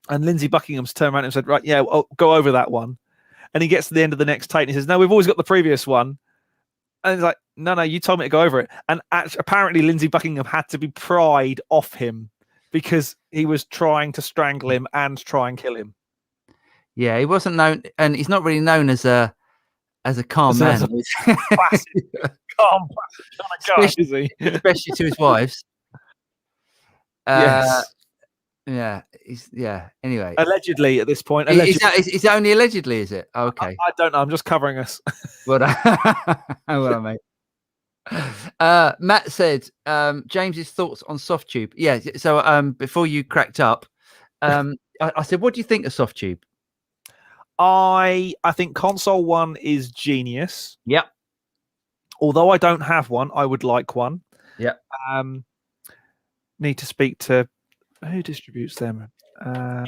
and Lindsey Buckingham's turned around and said, right, yeah, I'll go over that one. And he gets to the end of the next take and he says, no, we've always got the previous one. And he's like, no, you told me to go over it. And apparently Lindsey Buckingham had to be pried off him because he was trying to strangle him and try and kill him. Yeah, he wasn't known, and he's not really known as a calm man. Calm, guy, is he? Especially to his wives. Yes. Anyway, allegedly at this point. It's only allegedly, is it? Oh, okay. I don't know. I'm just covering us. Well mate. Matt said, James's thoughts on Soft Tube. Yeah. So before you cracked up, I said, what do you think of Soft Tube? I think Console 1 is genius. Yep. Although I don't have one, I would like one. Yep. Need to speak to who distributes them. I'd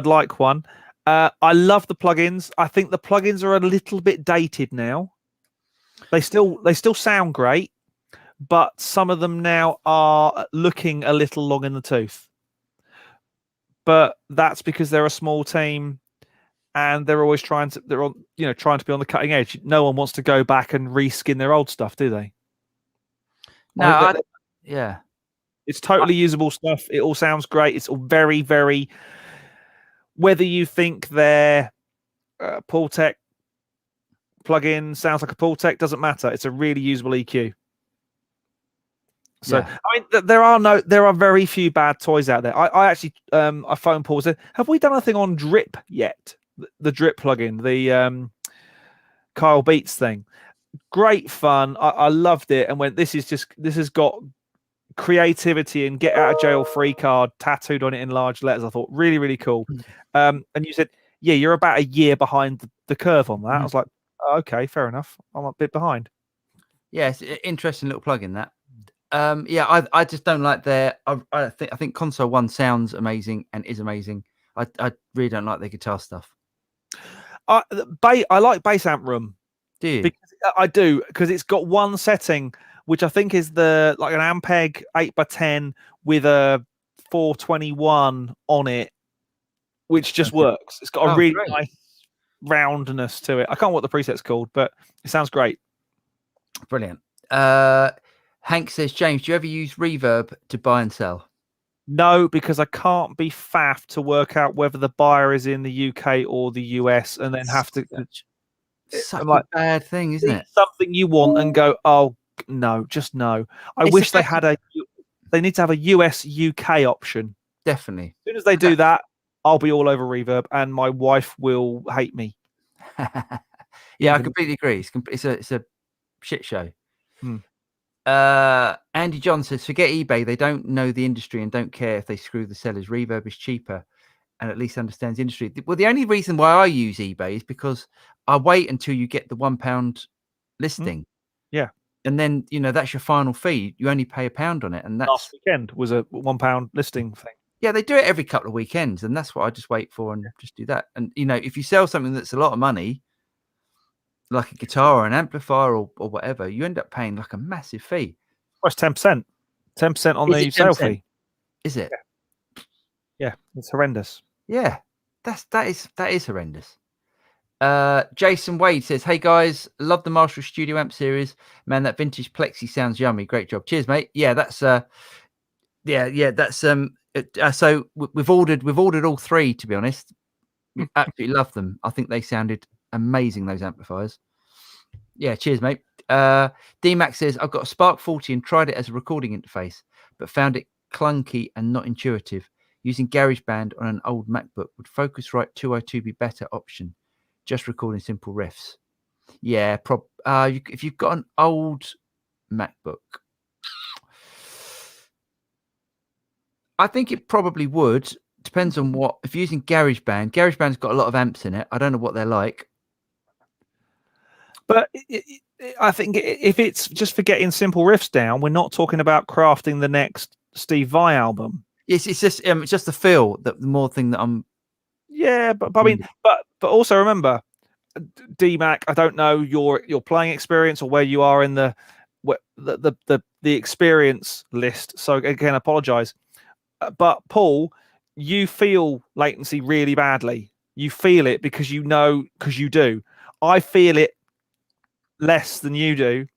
like one. I love the plugins. I think the plugins are a little bit dated now. They still sound great, but some of them now are looking a little long in the tooth. But that's because they're a small team and they're always trying to be on the cutting edge. No one wants to go back and reskin their old stuff, do they? No, it's totally usable stuff. It all sounds great. It's all very, very, whether you think their Paultec plugin sounds like a Paultec, doesn't matter. It's a really usable EQ. So I mean, there are very few bad toys out there. I actually I phoned Paul and said, have we done anything on Drip yet? The Drip plugin, the Kyle Beats thing. Great fun. I loved it, and this has got creativity and get out of jail free card tattooed on it in large letters. I thought really, really cool. And you said, yeah, you're about a year behind the curve on that. I was like, okay, fair enough. I'm a bit behind. Yeah, it's an interesting little plugin that. I just don't like their. I think Console 1 sounds amazing and is amazing. I really don't like their guitar stuff. I like Bass Amp Room. Do you? Because I do, because it's got one setting, which I think is the like an Ampeg 8x10 with a 421 on it, which just works. It's got a really Great. nice roundness to it. I can't remember what the preset's called, but it sounds great. Brilliant. Hank says, James, do you ever use reverb to buy and sell? No, because I can't be faffed to work out whether the buyer is in the UK or the US, and then have to. Such like, a bad thing, isn't it? Something you want and go, oh no, just no. I wish they had a. They need to have a US UK option. Definitely. As soon as they do that, I'll be all over reverb, and my wife will hate me. Yeah, I completely agree. It's a shit show. Andy John says, forget eBay. They don't know the industry and don't care if they screw the sellers. Reverb is cheaper and at least understands the industry. Well, the only reason why I use eBay is because I wait until you get the £1 listing. Yeah. And then, that's your final fee. You only pay £1 on it. And that's last weekend was a £1 listing thing. Yeah, they do it every couple of weekends. And that's what I just wait for and just do that. And, if you sell something that's a lot of money, like a guitar or an amplifier or whatever, you end up paying like a massive fee. Well, it's 10%. 10% on the sale fee. Is it? Yeah, it's horrendous. Yeah, that is horrendous. Jason Wade says, "Hey guys, love the Marshall Studio Amp series. Man, that vintage Plexi sounds yummy. Great job. Cheers, mate. Yeah, that's so we've ordered all three, to be honest. We absolutely love them. I think they sounded amazing, those amplifiers. Yeah, cheers, mate. D-Mac says, I've got a Spark 40 and tried it as a recording interface, but found it clunky and not intuitive. Using GarageBand on an old MacBook, would Focusrite 202 be better option? Just recording simple riffs. Yeah, if you've got an old MacBook, I think it probably would. Depends on what. If you're using GarageBand, GarageBand's got a lot of amps in it. I don't know what they're like. But I think if it's just for getting simple riffs down, we're not talking about crafting the next Steve Vai album. Yes, it's just the feel, the more thing that I'm. Yeah, but I mean, but also remember, D-Mac, I don't know your playing experience or where you are in the experience list. So again, I apologize. But Paul, you feel latency really badly. You feel it because you do. I feel it less than you do.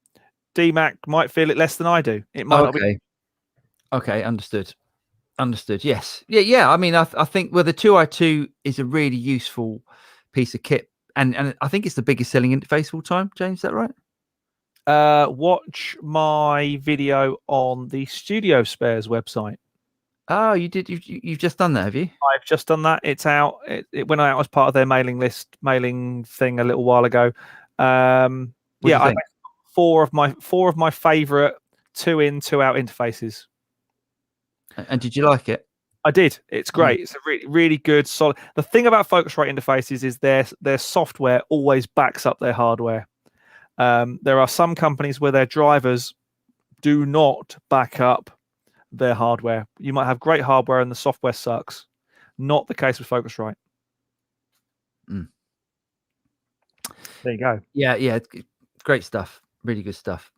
D-Mac might feel it less than I do. It might not be. Okay, understood. Yes. Yeah. I mean, I think the 2i2 is a really useful piece of kit, and I think it's the biggest selling interface of all time. James, is that right? Watch my video on the Studio Spares website. Oh, you did. You've just done that, have you? I've just done that. It's out. It went out as part of their mailing thing a little while ago. I made four of my favorite 2-in, 2-out interfaces. And did you like it? I did. It's great. It's a really, really good, solid. The thing about Focusrite interfaces is their software always backs up their hardware. There are some companies where their drivers do not back up their hardware. You might have great hardware and the software sucks. Not the case with Focusrite. There you go. Yeah, great stuff. Really good stuff.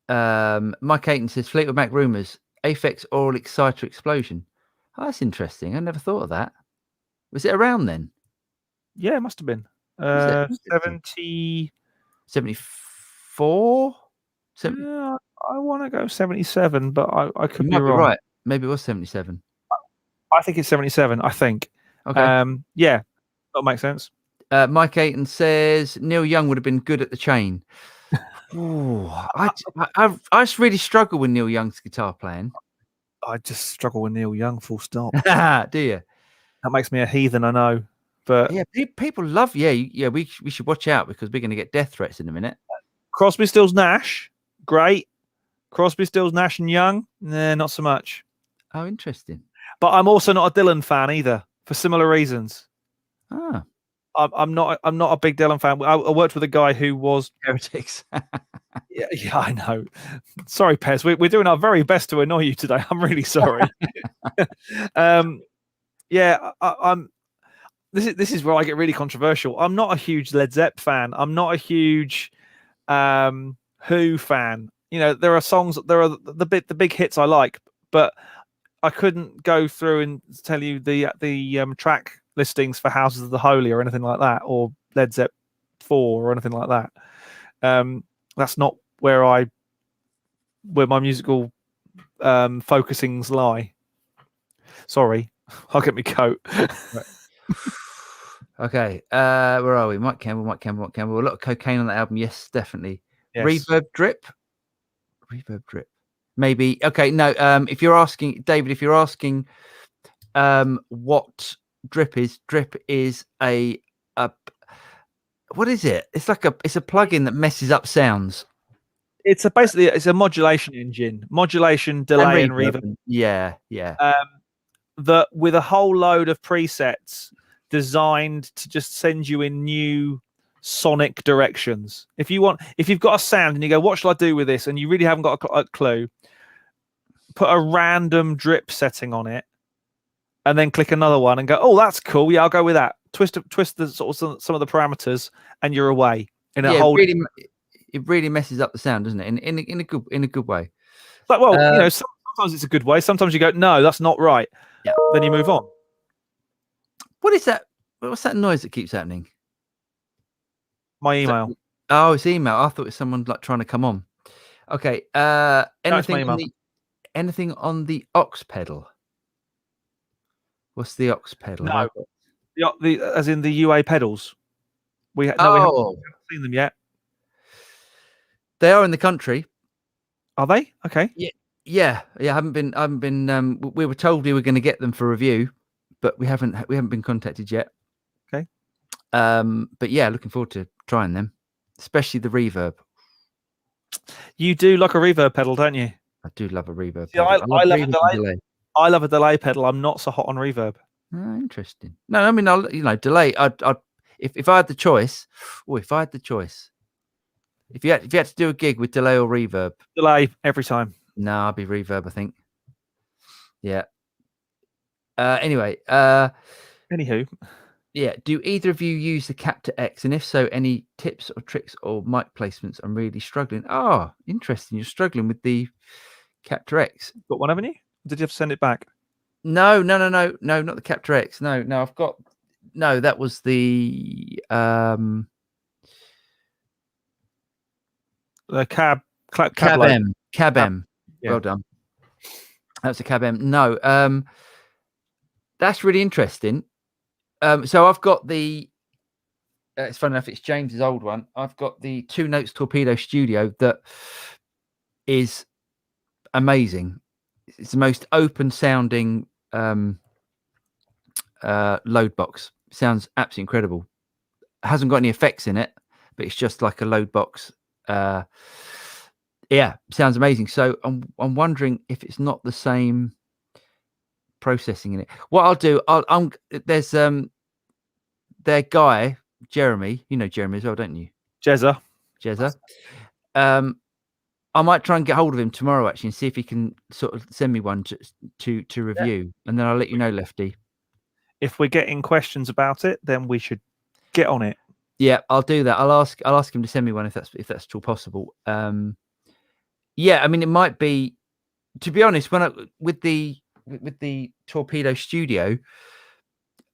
Mike Ayton says, Fleetwood Mac rumors, Aphex oral exciter explosion. Oh, that's interesting. I never thought of that. Was it around then? Yeah, it must have been. 74? Yeah, I want to go 77, but I could be wrong. Right. Maybe it was 77. I think it's 77, I think. Okay. Yeah, that makes sense. Mike Ayton says Neil Young would have been good at the chain. Ooh, I just really struggle with Neil Young's guitar playing. I just struggle with Neil Young, full stop. Do you? That makes me a heathen, I know. But yeah, people love. Yeah. We should watch out because we're going to get death threats in a minute. Crosby, Stills, Nash, great. Crosby, Stills, Nash, and Young, nah, not so much. Oh, interesting. But I'm also not a Dylan fan either, for similar reasons. Ah. I'm not a big Dylan fan. I worked with a guy who was heretics. yeah, I know. Sorry, Pez. We're doing our very best to annoy you today. I'm really sorry. Yeah, I'm. This is where I get really controversial. I'm not a huge Led Zepp fan. I'm not a huge Who fan. You know, there are songs, there are the big hits I like, but I couldn't go through and tell you the track listings for Houses of the Holy or anything like that, or Led Zepp 4 or anything like that. That's not where my musical focusings lie. Sorry, I'll get my coat. Okay, where are we? Mike Campbell. A lot of cocaine on that album. Yes, definitely. Yes. Reverb drip. Maybe. Okay, no. If you're asking, David, what drip is a what is it? It's a plugin that messes up sounds. It's a modulation engine, modulation, delay, and reverb. Yeah. That with a whole load of presets designed to just send you in new sonic directions. If you've got a sound and you go, what shall I do with this? And you really haven't got a clue, put a random drip setting on it and then click another one and go, oh, that's cool. Yeah, I'll go with that. Twist the sort of some of the parameters and you're away in a whole. It really messes up the sound, doesn't it? In a good way. But sometimes it's a good way. Sometimes you go, no, that's not right. Yeah. Then you move on. What is that? What's that noise that keeps happening? My email. Oh, it's email. I thought it was someone like trying to come on. Okay. Anything on the aux pedal? What's the aux pedal? No. The as in the UA pedals. We haven't seen them yet. They are in the country. Are they? Okay. Yeah. I haven't been. We were told we were going to get them for review, but we haven't been contacted yet. Okay. But yeah, looking forward to trying them, especially the reverb. You do like a reverb pedal, don't you? I do love a reverb. Yeah, I love a delay. I love a delay pedal. I'm not so hot on reverb. Oh, interesting. No, I mean, delay. If I had the choice, if you had to do a gig with delay or reverb, delay every time. No, I'd be reverb, I think. Yeah. Anyway. Anywho. Yeah. Do either of you use the Captor X? And if so, any tips or tricks or mic placements? I'm really struggling. Oh, interesting. You're struggling with the Captor X. Got one, haven't you? Did you have to send it back? No, not the Captor X. No, I've got. No, that was the Cab M. Cab M. Yeah. Well done. That's a Cab M. No, that's really interesting. So I've got the. It's funny enough. It's James's old one. I've got the 2 Notes Torpedo Studio that is amazing. It's the most open sounding load box. Sounds absolutely incredible. It hasn't got any effects in it, but it's just like a load box. Yeah, sounds amazing. So I'm wondering if it's not the same processing in it. What I'll do, there's their guy Jeremy. You know Jeremy as well, don't you? Jezza. I might try and get hold of him tomorrow actually and see if he can sort of send me one to review, and then I'll let you know, Lefty. If we're getting questions about it, then we should get on it. Yeah, I'll do that. I'll ask him to send me one if that's at all possible. Yeah, I mean it might be. To be honest, with the Torpedo Studio,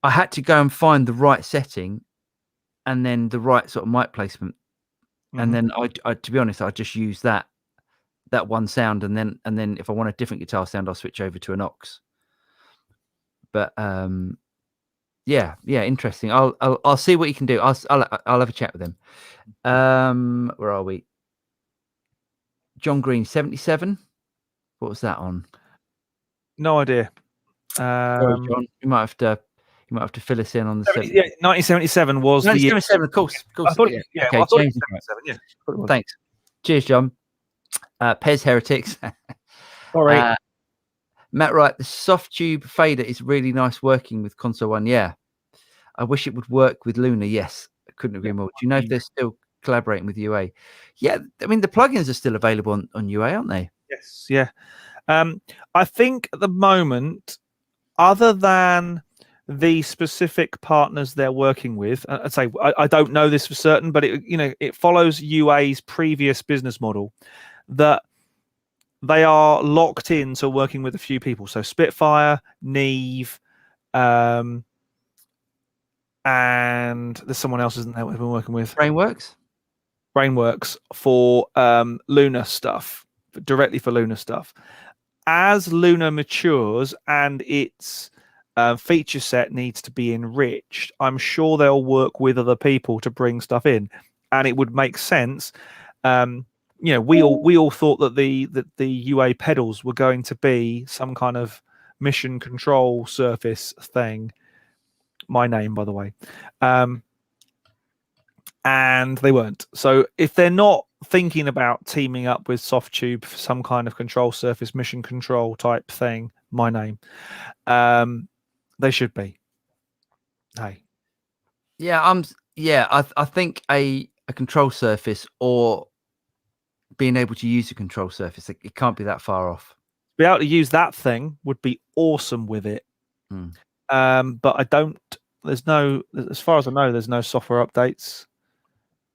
I had to go and find the right setting, and then the right sort of mic placement, and then I to be honest, I just use that one sound, and then if I want a different guitar sound, I'll switch over to an aux. But yeah, interesting. I'll see what you can do. I'll have a chat with him. Where are we? John Green 77. What was that on? No idea. Sorry, John. You might have to fill us in on the 1977 was 1977, the of course. I thought, yeah, okay, well, I thought it was 77. Yeah. Thanks. Cheers, John. Pez Heretics. All right. Matt Wright, the soft tube fader is really nice working with Console One. Yeah. I wish it would work with Luna. Yes. I couldn't agree more. Do you know if they're still collaborating with UA? Yeah. I mean, the plugins are still available on UA, aren't they? Yes. Yeah. I think at the moment, other than the specific partners they're working with. I'd say I don't know this for certain, but it follows UA's previous business model that they are locked into working with a few people. So Spitfire, Neve, and there's someone else, isn't there, we've been working with? Brainworks for Luna stuff, directly for Luna stuff. As Luna matures and its feature set needs to be enriched, I'm sure they'll work with other people to bring stuff in, and it would make sense. We all thought that the UA pedals were going to be some kind of mission control surface thing. My name, by the way. And they weren't. So if they're not thinking about teaming up with Softube for some kind of control surface mission control type thing, my name, they should be. Hey. Yeah, I think a control surface or being able to use a control surface, it can't be that far off. Be able to use that thing would be awesome with it. But I don't. There's no, as far as I know, there's no software updates.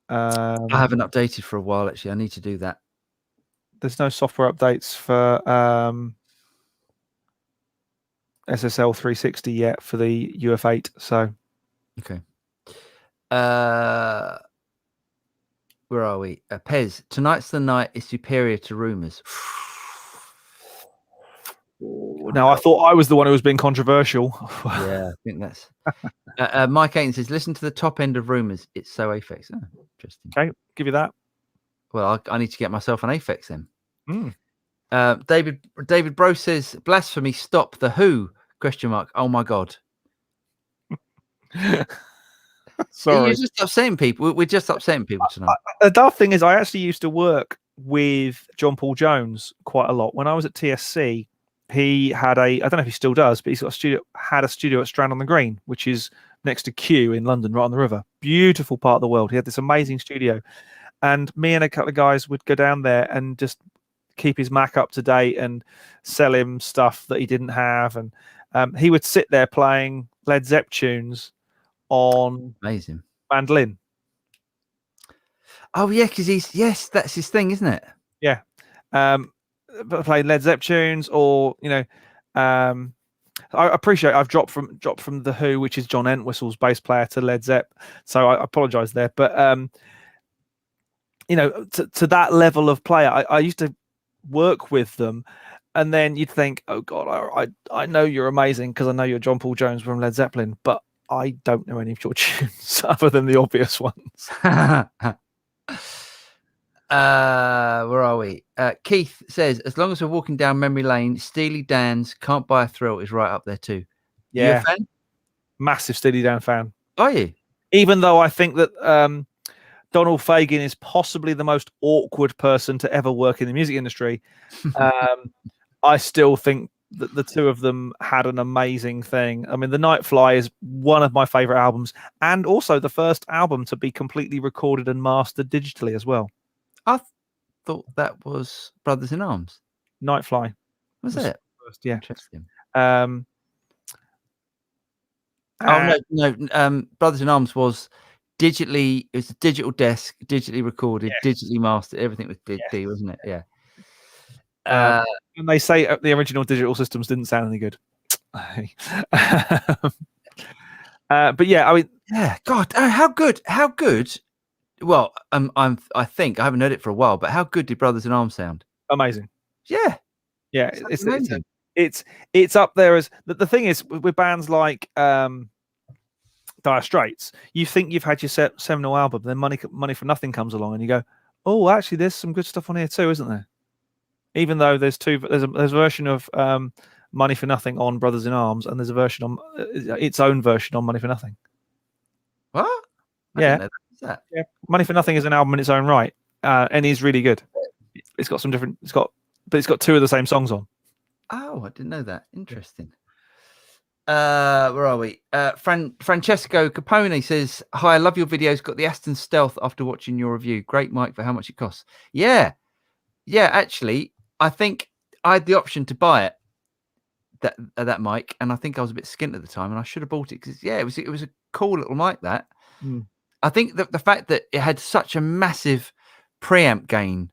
I haven't updated for a while, actually. I need to do that. There's no software updates for SSL 360 yet for the UF8. So, okay. Where are we? Pez, tonight's the night is superior to rumors. Now, I thought I was the one who was being controversial. Yeah, I think that's. Mike Aiton says, listen to the top end of rumors. It's so Aphex. Oh, interesting. Okay, give you that. Well, I need to get myself an Aphex then. David Bro says, blasphemy, stop the Who? ? Oh my God. Sorry. You're just upsetting people. We're just upsetting people tonight. The daft thing is, I actually used to work with John Paul Jones quite a lot. When I was at TSC, he had I don't know if he still does, but he's got a studio at Strand on the Green, which is next to Kew in London, right on the river. Beautiful part of the world. He had this amazing studio. And me and a couple of guys would go down there and just keep his Mac up to date and sell him stuff that he didn't have. And he would sit there playing Led Zepp tunes on amazing mandolin. Oh, yeah, because that's his thing, isn't it? Yeah. Playing Led Zepp tunes, or I appreciate I've dropped from the Who, which is John Entwistle's bass player, to Led Zepp, so I apologize there. But to that level of player, I used to work with them, and then you'd think, oh God, I know you're amazing because I know you're John Paul Jones from Led Zeppelin, but I don't know any of your tunes other than the obvious ones. Where are we? Keith says, as long as we're walking down memory lane, Steely Dan's Can't Buy a Thrill is right up there too. Yeah. You a fan? Massive Steely Dan fan. Are you? Even though I think that Donald Fagen is possibly the most awkward person to ever work in the music industry, I still think that the two of them had an amazing thing. I mean, The Night Fly is one of my favorite albums, and also the first album to be completely recorded and mastered digitally as well. I thought that was Brothers in Arms. Night Fly. Was it? First, yeah. Interesting. No. Brothers in Arms was digitally. It was a digital desk, digitally recorded, digitally mastered. Everything was D, wasn't it? Yeah. And they say the original digital systems didn't sound any good. But yeah, I mean, yeah. God, how good? How good? Well, I think I haven't heard it for a while, but how good did Brothers in Arms sound? Amazing. Yeah. It's amazing. It's up there as the thing is with bands like Dire Straits. You think you've had your seminal album, then Money for Nothing comes along, and you go, oh, actually, there's some good stuff on here too, isn't there? Even though there's a version of Money for Nothing on Brothers in Arms, and there's a version on its own version on Money for Nothing. What? Yeah. Yeah, Money for Nothing is an album in its own right, and is really good. It's got some different. It's got two of the same songs on. Oh, I didn't know that. Interesting. Where are we? Francesco Capone says, "Hi, I love your videos. Got the Aston Stealth after watching your review. Great mic for how much it costs." Yeah. Actually, I think I had the option to buy it, that mic, and I think I was a bit skint at the time, and I should have bought it because it was a cool little mic. That I think that the fact that it had such a massive preamp gain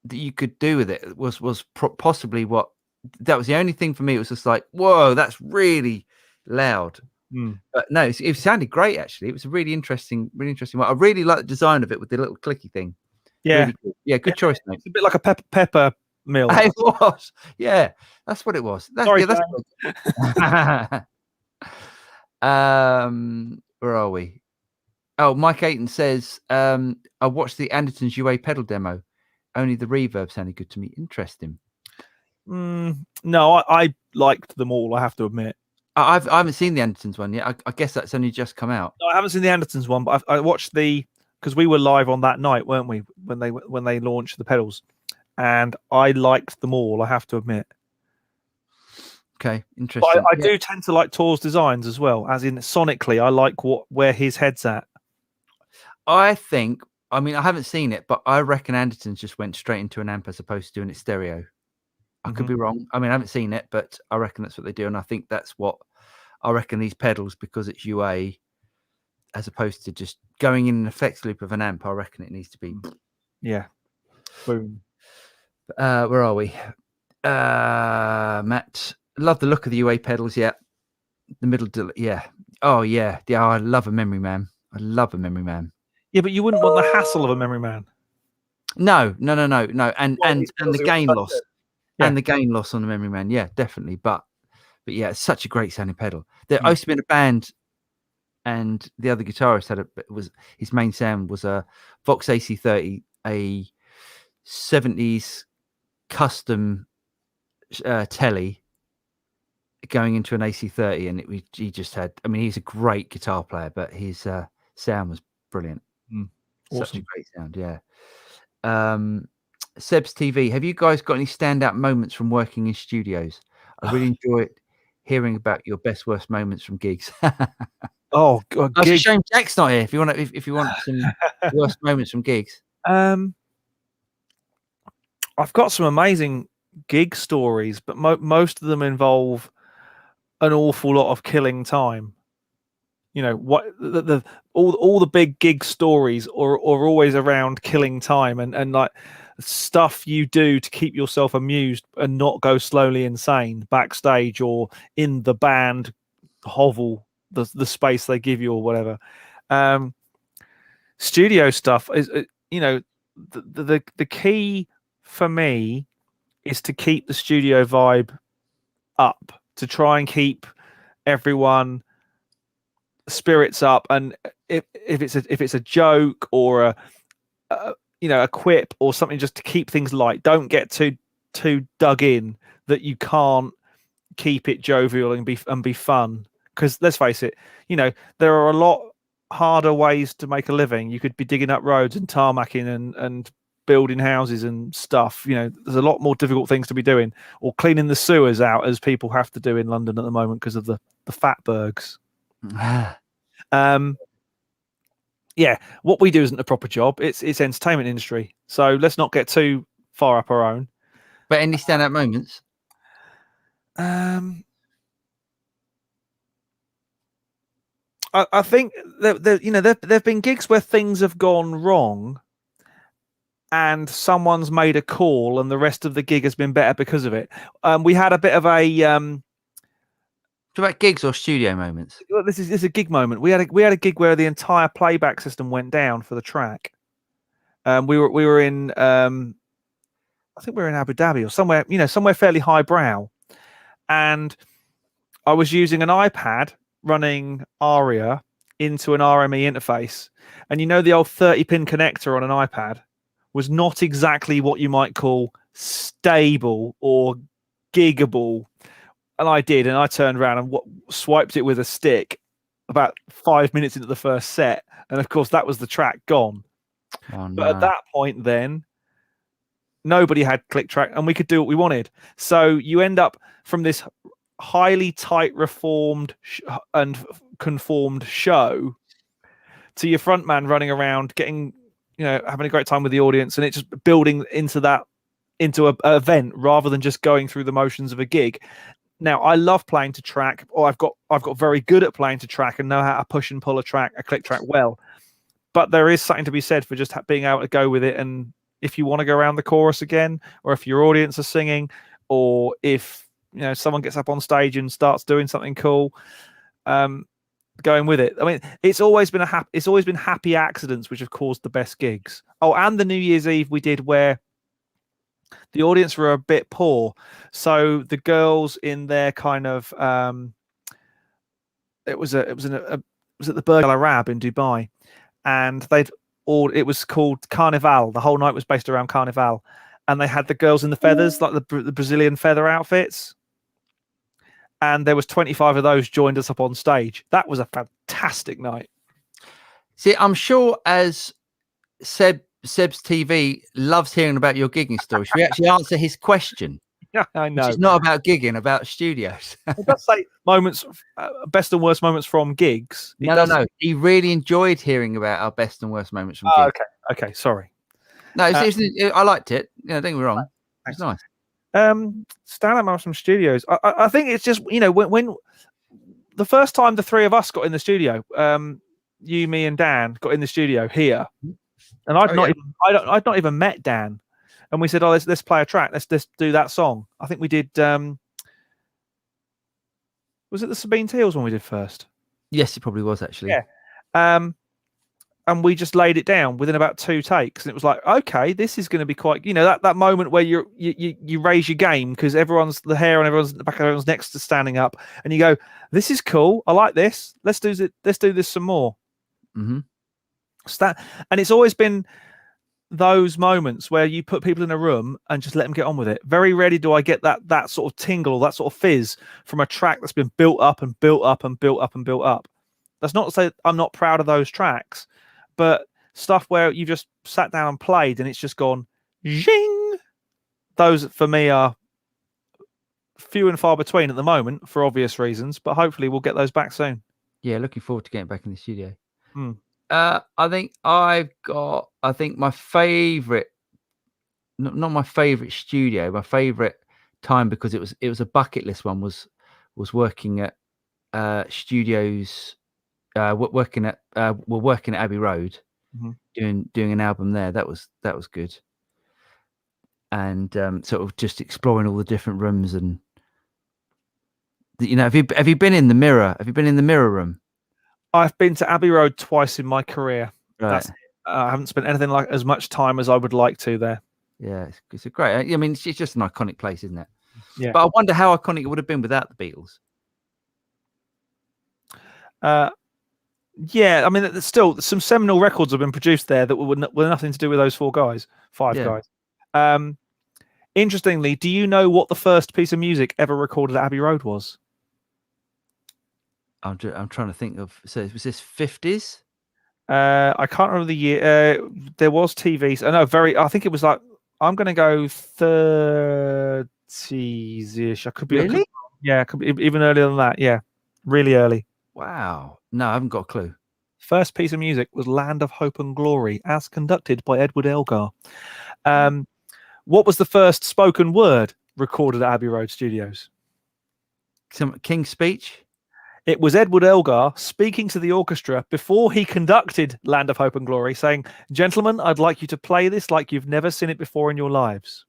that you could do with it was possibly what that was the only thing for me. It was just like, whoa, that's really loud. But no, it sounded great actually. It was a really interesting one. I really like the design of it with the little clicky thing. Yeah, really cool. Yeah, good choice, mate. It's a bit like a pepper mill. It was, yeah, that's what it was. Sorry, that's where are we? Oh, Mike Ayton says, I watched the Anderton's UA pedal demo. Only the reverb sounded good to me. Interesting. No, I liked them all, I have to admit. I haven't seen the Andertons one yet. I guess that's only just come out. No, I haven't seen the Andertons one, but I watched because we were live on that night, weren't we? When they launched the pedals, and I liked them all, I have to admit. Okay, interesting. But I do tend to like Tor's designs as well, as in sonically, I like where his head's at. I mean, I haven't seen it, but I reckon Anderton's just went straight into an amp as opposed to doing it stereo. I could be wrong. I mean, I haven't seen it, but I reckon that's what they do. And I think that's what I reckon these pedals, because it's UA, as opposed to just going in an effects loop of an amp, I reckon it needs to be. Yeah. Boom. Where are we? Matt, love the look of the UA pedals. Yeah. The middle. Yeah. Oh, yeah. Yeah. I love a memory man. Yeah, but you wouldn't want the hassle of a memory man. No. And the gain loss. Yeah. And the gain loss on the memory man. Yeah, definitely. But yeah, it's such a great sounding pedal. I used to be in a band, and the other guitarist his main sound was a Vox AC30, a 70s custom telly going into an AC30, and he just had. I mean, he's a great guitar player, but his sound was brilliant. Awesome. Such a great sound. Yeah. Seb's TV. Have you guys got any standout moments from working in studios? I really enjoy hearing about your best worst moments from gigs. Oh God, it's a shame Jack's not here. If you want some worst moments from gigs. I've got some amazing gig stories, but most of them involve an awful lot of killing time. You know what? All the big gig stories are always around killing time and like stuff you do to keep yourself amused and not go slowly insane backstage or in the band hovel, the space they give you or whatever. Studio stuff is, the key for me is to keep the studio vibe up, to try and keep everyone spirits up, and if it's a joke or a quip or something, just to keep things light. Don't get too dug in that you can't keep it jovial and be fun, because let's face it, there are a lot harder ways to make a living. You could be digging up roads and tarmacking and building houses and stuff. There's a lot more difficult things to be doing, or cleaning the sewers out, as people have to do in London at the moment because of the fatbergs. Yeah, what we do isn't a proper job. It's entertainment industry, so let's not get too far up our own. But any standout moments? I think there've been gigs where things have gone wrong and someone's made a call and the rest of the gig has been better because of it. We had a bit of a about gigs or studio moments? This is a gig moment. We had a gig where the entire playback system went down for the track. We were in I think we were in Abu Dhabi or somewhere fairly highbrow, and I was using an iPad running Aria into an RME interface, and the old 30-pin connector on an iPad was not exactly what you might call stable or giggable. And I turned around and swiped it with a stick about 5 minutes into the first set. And of course, that was the track gone. Oh, no. But at that point, then, nobody had click track and we could do what we wanted. So you end up from this highly tight, reformed and conformed show to your frontman running around, getting, having a great time with the audience, and it just building into that into a event rather than just going through the motions of a gig. Now, I love playing to track, or I've got very good at playing to track and know how to push and pull a click track well. But there is something to be said for just being able to go with it. And if you want to go around the chorus again, or if your audience are singing, or if someone gets up on stage and starts doing something cool, going with it. I mean, it's always been happy accidents which have caused the best gigs. Oh, and the New Year's Eve we did where the audience were a bit poor, so the girls in their kind of it was at the Burj Al Arab in Dubai, and it was called Carnival. The whole night was based around Carnival, and they had the girls in the feathers, like the Brazilian feather outfits, and there was 25 of those joined us up on stage. That was a fantastic night. See, I'm sure as Seb's TV loves hearing about your gigging story. Should we actually answer his question? Yeah, I know. It's not about gigging, about studios. It does say moments, best and worst moments from gigs. No. He really enjoyed hearing about our best and worst moments from gigs. Okay. Sorry. No, I liked it. Don't get me wrong. It's nice. Stand-up moments from studios. I think it's just when the first time the three of us got in the studio, you, me, and Dan got in the studio here, and I'd not even met Dan. And we said, "Oh, let's play a track. Let's do that song." I think we did. Was it the Sabine Teals one we did first? Yes, it probably was actually. Yeah. And we just laid it down within about 2 takes, and it was like, okay, this is going to be quite. That moment where you raise your game because the hair on everyone's the back of everyone's necks is standing up, and you go, "This is cool. I like this. Let's do this some more." Mm-hmm. And it's always been those moments where you put people in a room and just let them get on with it. Very rarely do I get that sort of tingle, that sort of fizz from a track that's been built up and built up and built up and built up. That's not to say I'm not proud of those tracks, but stuff where you just sat down and played and it's just gone zing. Those for me are few and far between at the moment for obvious reasons, but hopefully we'll get those back soon. Yeah, looking forward to getting back in the studio. I think my favorite, not my favorite studio, my favorite time, because it was a bucket list one, was working at studios, working at Abbey Road, doing an album there. That was good. And sort of just exploring all the different rooms, and have you been in the Mirror? Have you been in the Mirror room? I've been to Abbey Road twice in my career. Right. I haven't spent anything like as much time as I would like to there. Yeah, it's a great. I mean, it's just an iconic place, isn't it? Yeah. But I wonder how iconic it would have been without the Beatles. Yeah, I mean, still some seminal records have been produced there that were nothing to do with those five guys. Interestingly, do you know what the first piece of music ever recorded at Abbey Road was? I'm trying to think of. So was this 50s? I can't remember the year. There was TV. I think it was like, I'm going to go 30s-ish. I could be. Really? Could be even earlier than that. Yeah, really early. Wow. No, I haven't got a clue. First piece of music was "Land of Hope and Glory," as conducted by Edward Elgar. What was the first spoken word recorded at Abbey Road Studios? Some King's Speech? It was Edward Elgar speaking to the orchestra before he conducted "Land of Hope and Glory," saying, "Gentlemen, I'd like you to play this like you've never seen it before in your lives."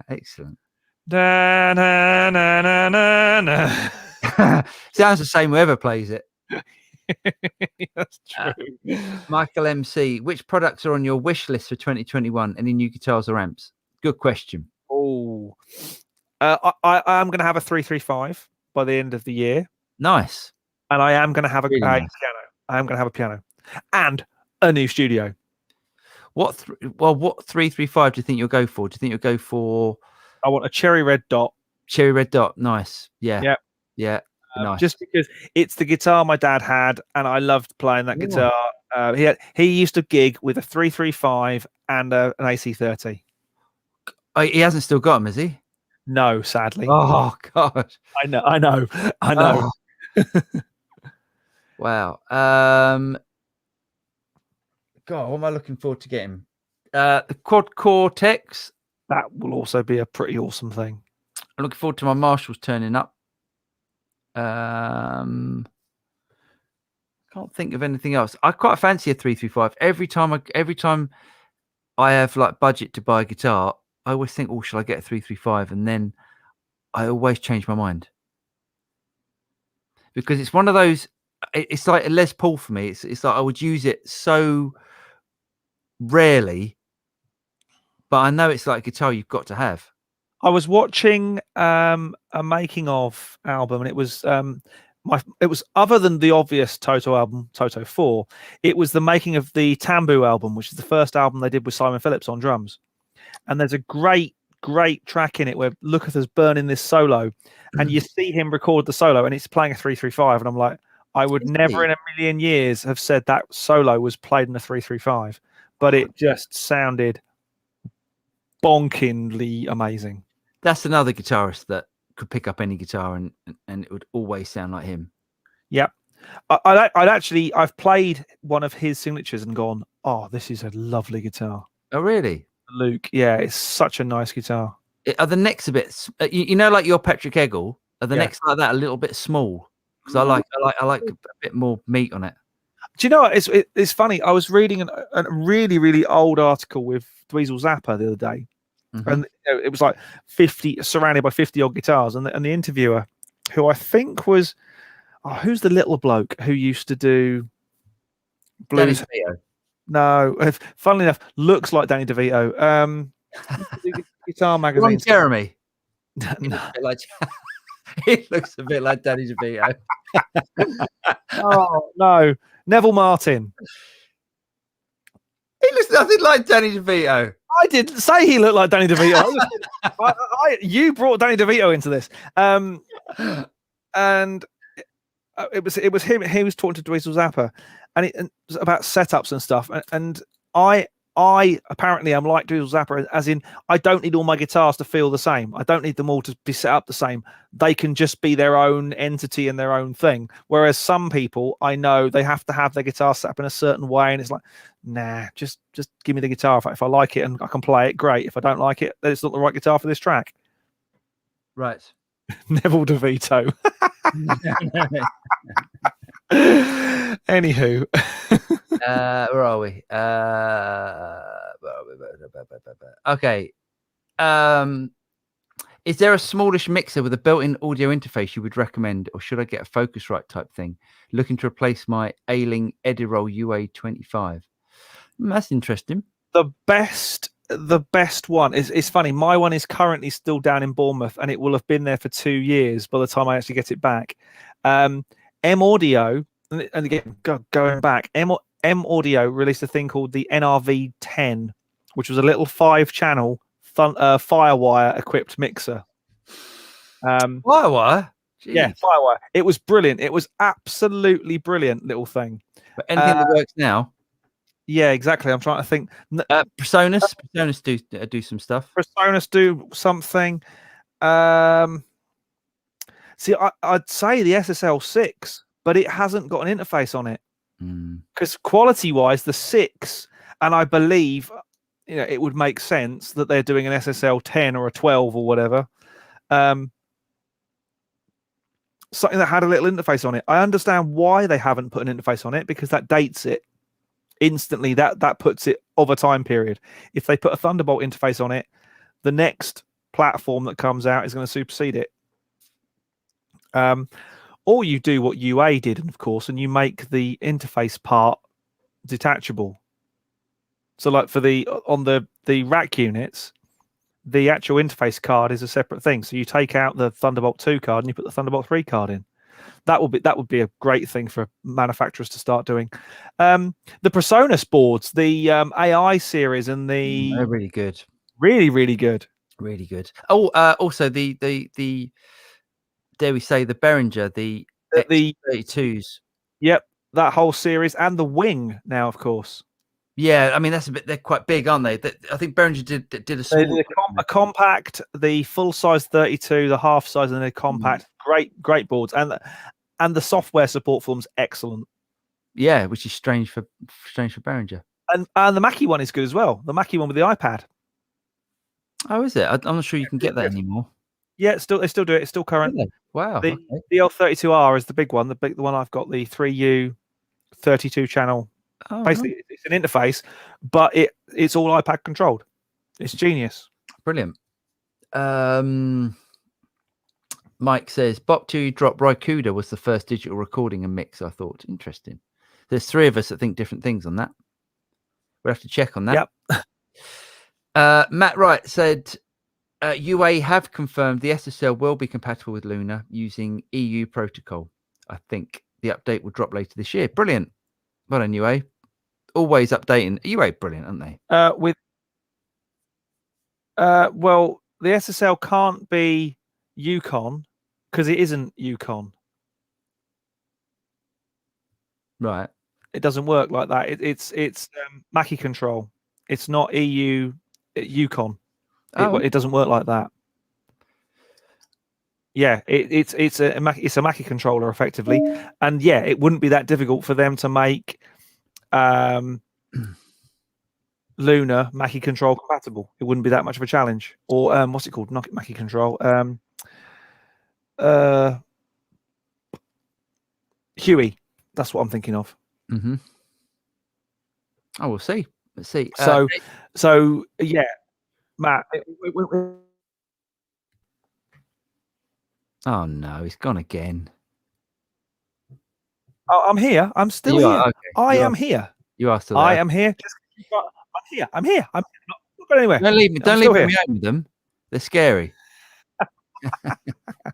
Excellent. Da, na, na, na, na, na. Sounds the same whoever plays it. That's true. Michael MC, which products are on your wish list for 2021? Any new guitars or amps? Good question. Oh, I am going to have a 335 by the end of the year. Nice. And I am going to have a piano. I am going to have a piano and a new studio. What 335 do you think you'll go for? Do you think you'll go for? I want a cherry red dot. Cherry red dot. Nice. Yeah. Nice. Just because it's the guitar my dad had, and I loved playing that guitar. He used to gig with a 335 and an AC30. He hasn't still got them, has he? No, sadly. Oh God. I know. Oh. Wow. God, what am I looking forward to getting? The Quad Cortex That will also be a pretty awesome thing. I'm looking forward to my Marshalls turning up. Can't think of anything else. I quite fancy a 335. Every time I have like budget to buy a guitar, I always think, oh, shall I get a 335? And then I always change my mind. Because it's one of those, it's like a Les Paul for me. It's like I would use it so rarely, but I know it's like a guitar you've got to have. I was watching a making of album, and it was it was other than the obvious Toto album, Toto 4, it was the making of the Tambu album, which is the first album they did with Simon Phillips on drums. And there's a great track in it where Lukather's burning this solo, and you see him record the solo, and it's playing a 335, and I'm like, I would never in a million years have said that solo was played in a 335, but it just sounded bonkingly amazing. That's another guitarist that could pick up any guitar and it would always sound like him. Yeah. I've played one of his signatures and gone, oh, this is a lovely guitar. Oh, really? Luke, yeah, it's such a nice guitar. Are the necks a bit, you know, like your Patrick Eggle? Are the necks like that a little bit small? Because I like a bit more meat on it. Do you know what? It's funny. I was reading a really, really old article with Dweezil Zappa the other day, and it was like 50, surrounded by 50 odd guitars, and the interviewer, who I think was, who's the little bloke who used to do blues? No, funnily enough, looks like Danny DeVito. Guitar magazine. Jeremy. No. He looks a bit like Danny DeVito. Oh no, Neville Martin. He looks nothing like Danny DeVito. I didn't say he looked like Danny DeVito. You brought Danny DeVito into this, and it was him. He was talking to Dweezil Zappa, and it was about setups and stuff. And I apparently am like Dweezil Zappa, as in I don't need all my guitars to feel the same. I don't need them all to be set up the same. They can just be their own entity and their own thing. Whereas some people, I know they have to have their guitar set up in a certain way, and it's like, nah, just give me the guitar. If I like it and I can play it, great. If I don't like it, then it's not the right guitar for this track. Right. Neville DeVito. Anywho. Where are we? Okay. Is there a smallish mixer with a built-in audio interface you would recommend, or should I get a Focusrite type thing? Looking to replace my Ailing Edirol UA25. That's interesting. The best one is funny. My one is currently still down in Bournemouth, and it will have been there for 2 years by the time I actually get it back. M Audio, and again, going back, M Audio released a thing called the NRV 10, which was a little 5-channel Firewire equipped mixer. Firewire? Jeez. Yeah, Firewire. It was brilliant. It was absolutely brilliant little thing. But anything that works now? Yeah, exactly. I'm trying to think. Presonus do some stuff. Presonus do something. See, I'd say the SSL 6, but it hasn't got an interface on it. Because quality-wise, the 6, and I believe, it would make sense that they're doing an SSL 10 or a 12 or whatever. Something that had a little interface on it. I understand why they haven't put an interface on it, because that dates it instantly. That puts it of a time period. If they put a Thunderbolt interface on it, the next platform that comes out is going to supersede it. Or you do what UA did, of course, and you make the interface part detachable. So, like on the rack units, the actual interface card is a separate thing. So you take out the Thunderbolt 2 card and you put the Thunderbolt 3 card in. That would be a great thing for manufacturers to start doing. The Presonus boards, the AI series, and they're really good. Really, really good. Really good. Oh, also the dare we say the Behringer, the 32s. Yep, that whole series, and the Wing now, of course. Yeah, I mean they're quite big, aren't they? I think Behringer did a small, a compact, the full size 32, the half size, and the compact. Great boards, and the software support for them's excellent. Yeah, which is strange for Behringer. And the Mackie one is good as well. The Mackie one with the iPad. Oh, is it? I'm not sure you can get that anymore. Yeah, they still do it. It's still current. Really? Wow. The Okay. DL32R is the big one. The one I've got, the 3U 32 channel. Oh, Basically, nice. it's an interface, but it's all iPad controlled. It's genius. Brilliant. Mike says, Bop 2 Drop Raikuda was the first digital recording and mix, I thought. Interesting. There's 3 of us that think different things on that. We'll have to check on that. Yep. Matt Wright said, UA have confirmed the SSL will be compatible with Luna using EU protocol. I think the update will drop later this year. Brilliant. Well done, UA. Always updating. UA brilliant, aren't they? Well, the SSL can't be Yukon because it isn't Yukon. Right. It doesn't work like that. It's Mackie control. It's not EU Yukon. It doesn't work like that. Yeah, it's a Mackie controller effectively, and yeah, it wouldn't be that difficult for them to make Luna Mackie control compatible. It wouldn't be that much of a challenge. Or what's it called? Not Mackie control. Huey. That's what I'm thinking of. Mm-hmm. Oh, we'll see. Let's see. So yeah, Matt. Oh no, he's gone again. Oh, I'm here. I'm still here. Okay. I am here. You are still there. I am here. I'm here. I'm here. I'm not going anywhere. Don't leave me. Don't leave me alone with them. They're scary.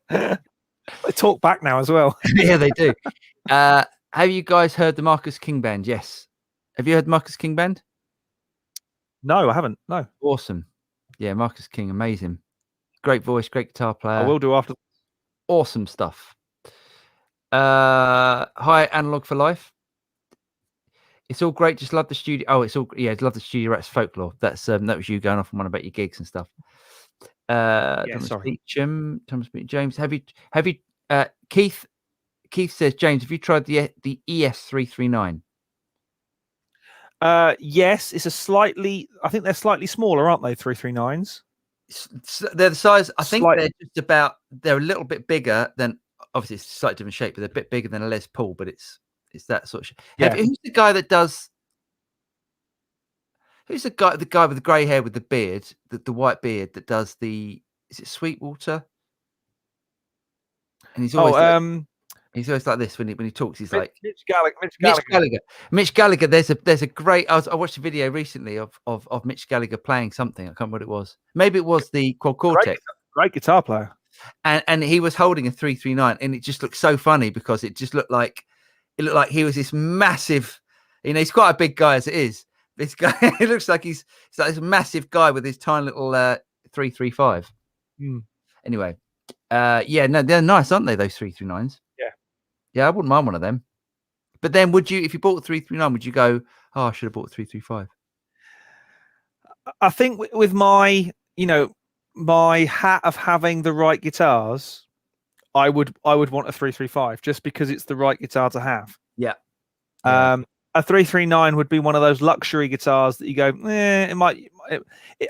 They talk back now as well. Yeah, they do. Have you guys heard the Marcus King band? Yes. Have you heard Marcus King band? No, I haven't. No. Awesome. Yeah, Marcus King, amazing. Great voice, great guitar player. I will do after. Awesome stuff. Hi, Analog for Life. It's all great. Just love the studio. Oh, it's all love the Studio Rats folklore. That was you going off on one about your gigs and stuff. Thomas sorry. Beecham, James. Have you? Keith says, James, have you tried the ES339? Yes, it's I think they're slightly smaller, aren't they? 339s. They're the size. I think they're a little bit bigger than. Obviously, it's a slightly different shape, but they're a bit bigger than a Les Paul. But it's that sort of shape. Yeah. Who's the guy that does? Who's the guy with the grey hair with the beard, the white beard that does the? Is it Sweetwater? And he's always he's always like this when he talks. He's like Mitch Gallagher. Mitch Gallagher. There's a great. I watched a video recently of Mitch Gallagher playing something. I can't remember what it was. Maybe it was the Quad Cortex. Great guitar player. And he was holding a 339, and it just looked so funny because it just looked like he was this massive. He's quite a big guy as it is. This guy, it looks like he's like this massive guy with his tiny little 335. Anyway, they're nice, aren't they? Those 339s. Yeah, I wouldn't mind one of them. But then, would you, if you bought a 339, would you go, oh, I should have bought a 335? I think with my, my hat of having the right guitars, I would want a 335 just because it's the right guitar to have. Yeah. A 339 would be one of those luxury guitars that you go, it might.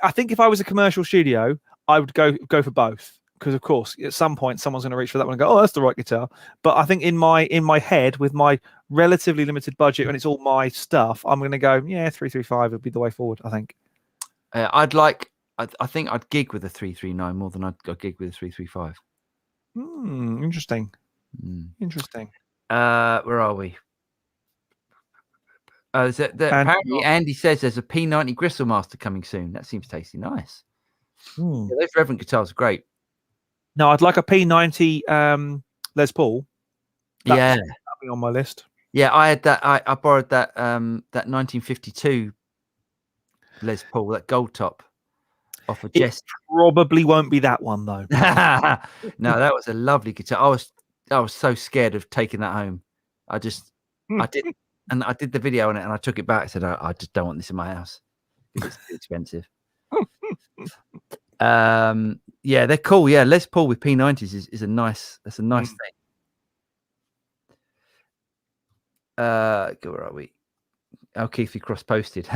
I think if I was a commercial studio, I would go for both because, of course, at some point someone's going to reach for that one and go, oh, that's the right guitar. But I think in my head, with my relatively limited budget and it's all my stuff, I'm going to go, 335 would be the way forward. I think. I think I'd gig with a 339 more than I'd gig with a 335. Interesting. Interesting. Where are we? Apparently Andy says there's a P90 Gristle Master coming soon. That seems tasty. Nice. Yeah, those Reverend guitars are great. No, I'd like a P90 Les Paul. That'd be on my list. Yeah, I had that. I borrowed that 1952 Les Paul, that gold top off of Jess. Probably won't be that one though. No, that was a lovely guitar. I was so scared of taking that home. I didn't. And I did the video on it, and I took it back. I said, I just don't want this in my house because it's too expensive. Yeah, they're cool. Yeah, Les Paul with P90s is a nice. That's a nice thing. Where are we? Oh, Keith, we cross-posted.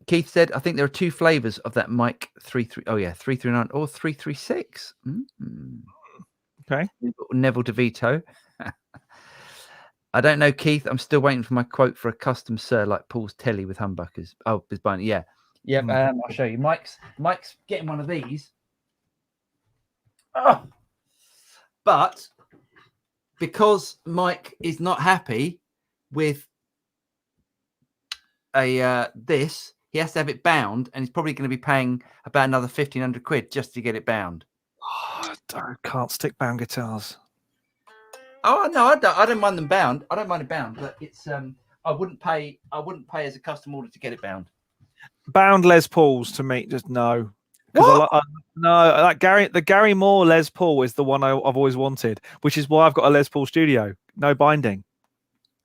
Keith said, I think there are 2 flavors of that mic 339 or 336. Okay. Neville DeVito. I don't know, Keith. I'm still waiting for my quote for a custom Sir like Paul's telly with humbuckers. Oh, it's buying. Yeah. I'll show you. Mike's getting one of these. Oh. But because Mike is not happy with this, he has to have it bound, and he's probably going to be paying about another 1,500 quid just to get it bound. Oh, I can't stick bound guitars. Oh no, I don't mind them bound. I don't mind it bound, but it's I wouldn't pay as a custom order to get it bound. Bound Les Pauls to me, just no. What? Like the Gary Moore Les Paul is the one I've always wanted, which is why I've got a Les Paul Studio. No binding.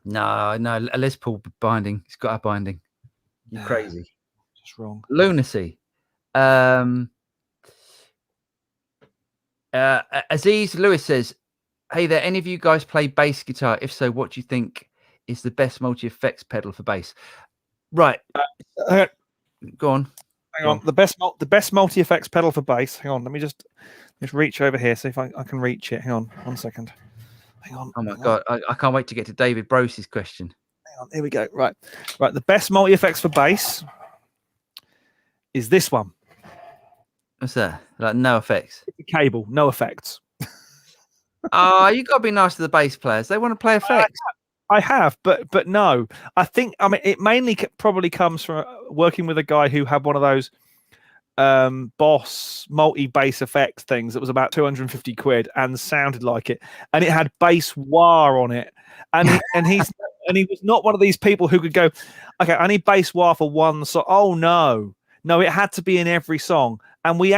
No, a Les Paul binding. It's got a binding. You're crazy. Just wrong. Lunacy. Aziz Lewis says, hey there, any of you guys play bass guitar? If so, what do you think is the best multi-effects pedal for bass? Right. Go on. Hang on. The best multi-effects pedal for bass. Hang on. Let me just reach over here, see if I can reach it. Hang on 1 second. Hang on. Oh my God. I can't wait to get to David Brose's question. Hang on. Here we go. Right. The best multi-effects for bass is this one. What's that? Like no effects. It's a cable, no effects. Oh, you got to be nice to the bass players. They want to play effects. I have, but no. I mean, it mainly probably comes from working with a guy who had one of those Boss multi-bass effects things that was about 250 quid and sounded like it, and it had bass wah on it, and he was not one of these people who could go, okay, I need bass wah for one song. Oh no, it had to be in every song, and we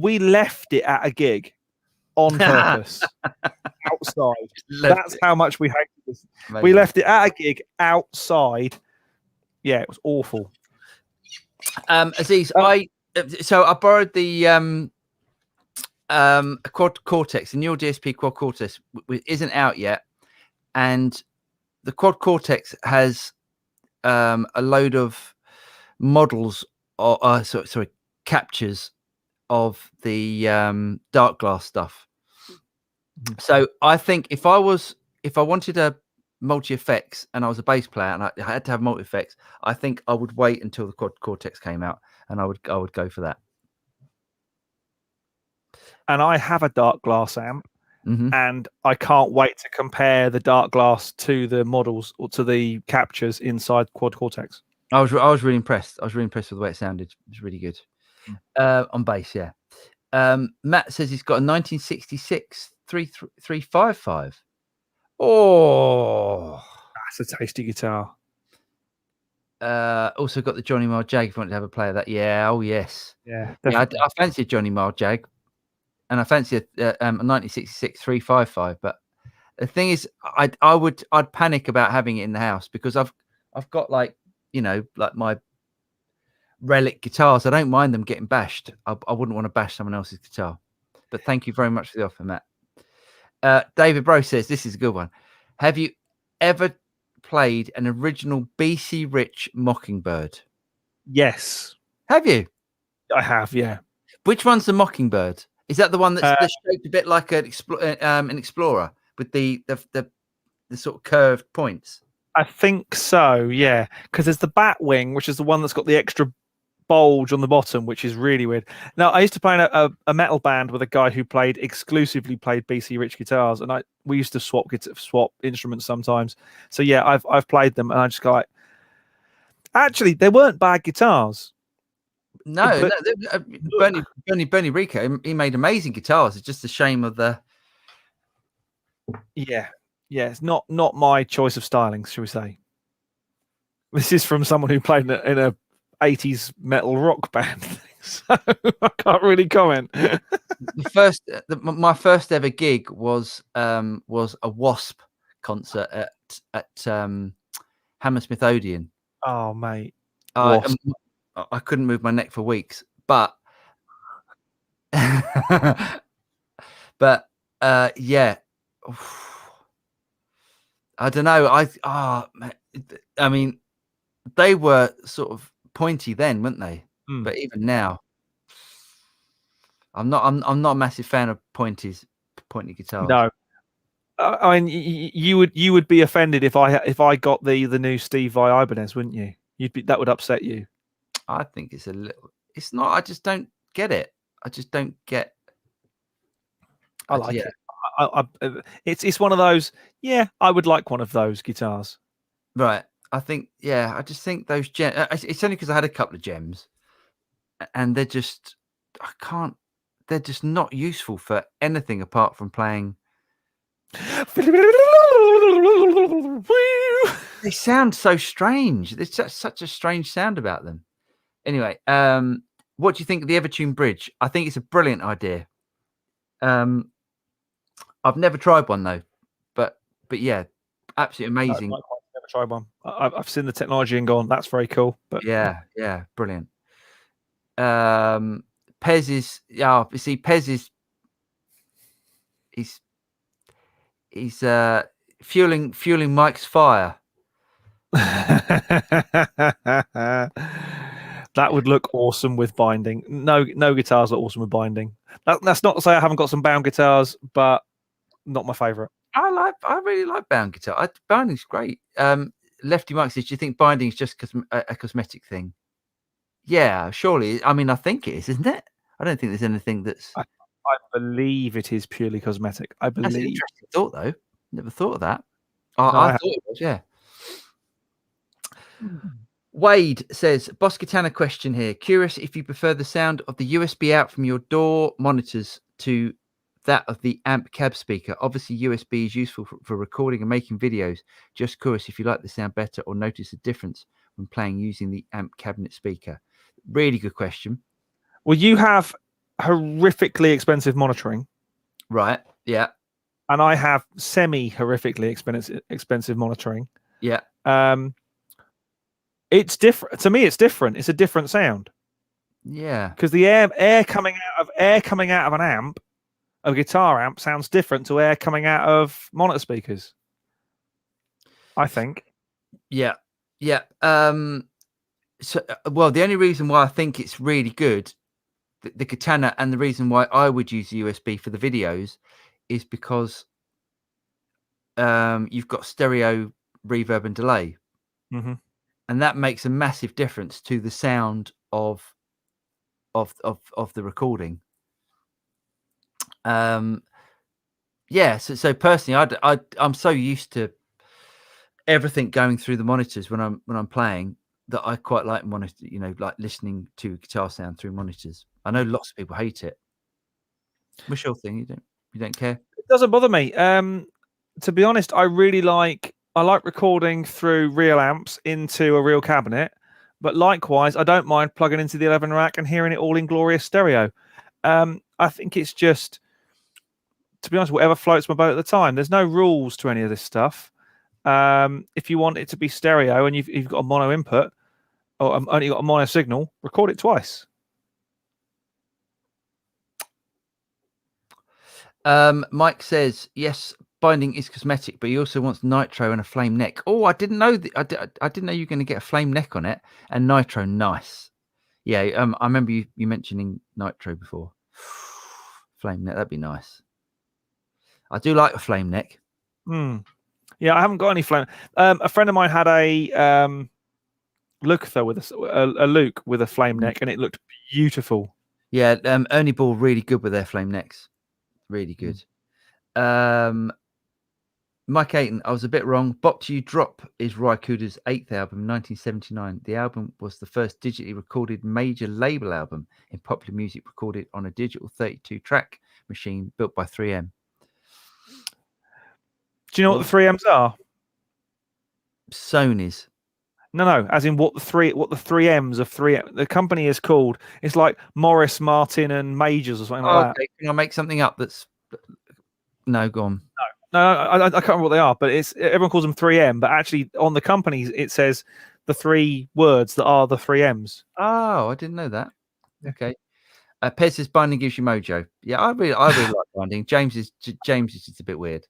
left it at a gig on purpose outside. That's how much we hated this. Amazing. We left it at a gig outside. Yeah, it was awful. Aziz, I borrowed the Quad Cortex, the Neural DSP Quad Cortex isn't out yet, and the Quad Cortex has a load of models or captures of the dark glass stuff. So I think if I wanted a multi effects and I was a bass player and I had to have multi effects, I think I would wait until the Quad Cortex came out and I would go for that. And I have a dark glass amp, and I can't wait to compare the dark glass to the models or to the captures inside Quad Cortex. I was really impressed. I was really impressed with the way it sounded. It was really good on bass. Yeah. Matt says he's got a 1966 355. Oh, that's a tasty guitar. Also got the Johnny Marr Jag if you wanted to have a play of that. Yeah. Oh yes. Yeah. I fancy a Johnny Marr Jag, and I fancy a 1966 355. But the thing is, I'd panic about having it in the house because I've got like my relic guitars. I don't mind them getting bashed. I wouldn't want to bash someone else's guitar. But thank you very much for the offer, Matt. David Bro says this is a good one. Have you ever played an original BC Rich Mockingbird? Yes. Have you? I have, yeah. Which one's the Mockingbird? Is that the one that's shaped a bit like an Explorer with the sort of curved points? I think so, yeah. Because there's the Batwing, which is the one that's got the extra bulge on the bottom, which is really weird. Now, I used to play in a metal band with a guy who exclusively played BC Rich guitars, and we used to swap instruments sometimes. So yeah, I've played them, and I just go like, actually, they weren't bad guitars. No, Bernie Rico, he made amazing guitars. It's just a shame of the. Yeah, it's not my choice of stylings, shall we say? This is from someone who played in a 80s metal rock band, so I can't really comment. My first ever gig was a Wasp concert at Hammersmith Odeon. Oh mate, I couldn't move my neck for weeks, but yeah, I don't know. I mean, they were sort of pointy then, weren't they? Mm. But even now, I'm not a massive fan of pointy guitars. No, I mean, you would be offended if I got the new Steve Vai Ibanez, wouldn't you? That would upset you. I think it's a little. It's not. I just don't get it. I just don't get. I like it. It's one of those. Yeah, I would like one of those guitars. Right. I think. Yeah. I just think those gems. It's only because I had a couple of gems, and they're just. I can't. They're just not useful for anything apart from playing. They sound so strange. There's such a strange sound about them. Anyway, what do you think of the Evertune bridge? I think it's a brilliant idea. I've never tried one though, but yeah, absolutely amazing. No, never tried one. I've seen the technology and gone, that's very cool. But yeah, brilliant. Pez is you see, Pez is he's fueling Mike's fire. That would look awesome with binding. No guitars look awesome with binding. That's not to say I haven't got some bound guitars, but not my favorite. I really like bound guitar. Binding's great. Lefty Mike says, do you think binding is just a cosmetic thing? Yeah, surely. I mean, I think it is, isn't it? I don't think there's anything that's. I believe it is purely cosmetic. I believe. That's an interesting thought, though. Never thought of that. I thought it was, yeah. Wade says, Boss Katana question here. Curious if you prefer the sound of the USB out from your door monitors to that of the amp cab speaker. Obviously, USB is useful for recording and making videos. Just curious if you like the sound better or notice a difference when playing using the amp cabinet speaker. Really good question. Well, you have horrifically expensive monitoring. Right, yeah. And I have semi-horrifically expensive monitoring. Yeah. It's different. To me, it's different. It's a different sound. Yeah. Because the air coming out of an amp, a guitar amp, sounds different to air coming out of monitor speakers, I think. Yeah. Yeah. So, well, the only reason why I think it's really good, the Katana, and the reason why I would use the USB for the videos is because you've got stereo reverb and delay. Mm-hmm. And that makes a massive difference to the sound of the recording. Yeah. So personally, I'm so used to everything going through the monitors when I'm playing that I quite like monitor. Like listening to guitar sound through monitors. I know lots of people hate it. What's your thing? You don't care? It doesn't bother me. To be honest, I like recording through real amps into a real cabinet, but likewise, I don't mind plugging into the 11 rack and hearing it all in glorious stereo. I think it's just, to be honest, whatever floats my boat at the time. There's no rules to any of this stuff. If you want it to be stereo and you've got a mono input or only got a mono signal, record it twice. Mike says, yes, binding is cosmetic, but he also wants nitro and a flame neck. Oh, I didn't know I didn't know you were going to get a flame neck on it and nitro. Nice. Yeah. I remember you mentioning nitro before. Flame neck, that'd be nice. I do like a flame neck. Yeah, I haven't got any flame. A friend of mine had a Lukather with a Luke with a flame neck, and it looked beautiful. Yeah, Ernie Ball really good with their flame necks. Really good. Mike Aiton, I was a bit wrong. Bop to You Drop is Roy Kuda's 8th album, 1979. The album was the first digitally recorded major label album in popular music, recorded on a digital 32-track machine built by 3M. Do you know what the 3Ms are? Sony's. No, as in what the 3Ms of 3M. The company is called. It's like Morris, Martin, and Majors or something like that. Can I make something up that's... No, go on. No, I can't remember what they are, but everyone calls them 3M, but actually on the companies it says the 3 words that are the 3Ms. Oh, I didn't know that. Okay. Pez says binding gives you mojo. Yeah, I really like binding. James is just a bit weird.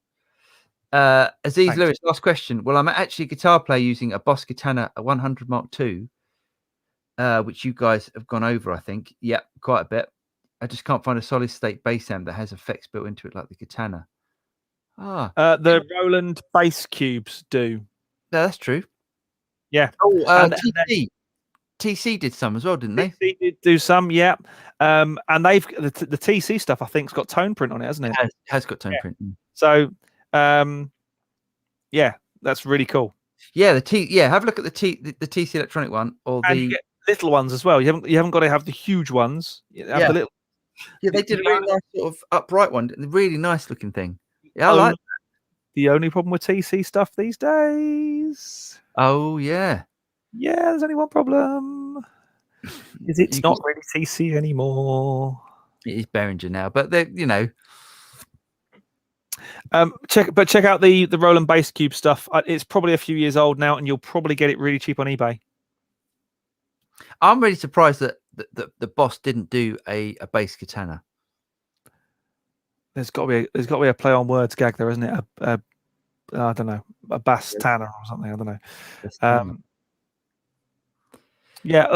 Aziz Thanks. Lewis, last question. Well, I'm actually a guitar player using a Boss Katana, a 100 Mark II, which you guys have gone over, I think. Yeah, quite a bit. I just can't find a solid state bass amp that has effects built into it like the Katana. The Roland bass cubes do. No, that's true. Yeah. Oh, TC did some as well, didn't they? TC did do some, yeah. And they've the TC stuff, I think, has got tone print on it, hasn't it? Has got tone print. So, yeah, that's really cool. Yeah, have a look at the TC electronic one, or and you get little ones as well. You haven't got to have the huge ones. You have the little. Yeah, they did a really nice sort of upright one, really nice looking thing. Yeah, I like that. The only problem with TC stuff these days. Oh yeah. Yeah, there's only one problem. Is it's not really TC anymore. It is Behringer now, but they, check out the Roland Bass Cube stuff. It's probably a few years old now, and you'll probably get it really cheap on eBay. I'm really surprised that the Boss didn't do a bass Katana. There's got to be a play on words gag there, isn't it? I don't know, a bass tanner or something. I don't know. Yeah,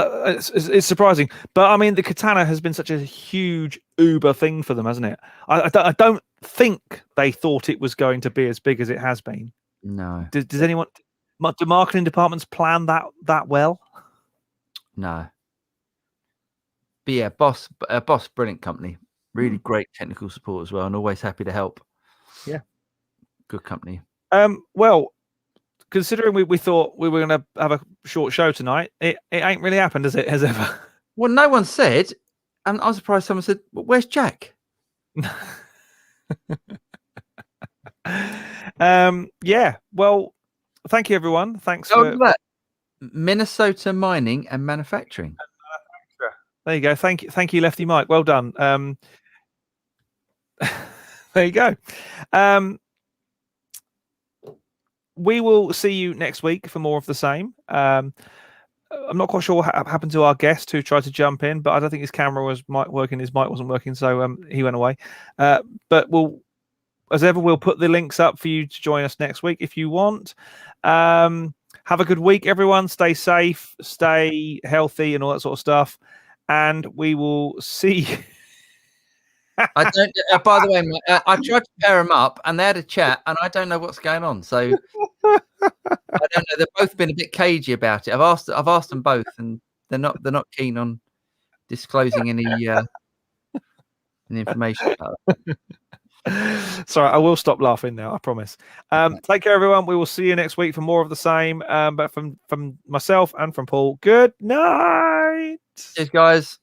it's surprising, but I mean, the Katana has been such a huge Uber thing for them, hasn't it? I don't think they thought it was going to be as big as it has been. No. Does anyone? Do marketing departments plan that well? No. But yeah, Boss, brilliant company, really great technical support as well, and always happy to help. Yeah, good company. Well, considering we thought we were going to have a short show tonight, it ain't really happened, has it? Has ever? Well, no one said, and I was surprised someone said, well, "Where's Jack?" Yeah. Well, thank you, everyone. Thanks for that. Minnesota Mining and Manufacturing. There you go. Thank you, Lefty Mike. Well done. There you go. We will see you next week for more of the same. I'm not quite sure what happened to our guest who tried to jump in, but I don't think his camera was working. His mic wasn't working, so he went away. But as ever, we'll put the links up for you to join us next week if you want. Have a good week, everyone. Stay safe, stay healthy, and all that sort of stuff. And we will see. I don't. By the way, I tried to pair them up, and they had a chat, and I don't know what's going on. So I don't know. They've both been a bit cagey about it. I've asked them both, and they're not keen on disclosing any information about it. Sorry, I will stop laughing now. I promise. Take care, everyone. We will see you next week for more of the same. But from myself and from Paul, good night. Cheers, guys.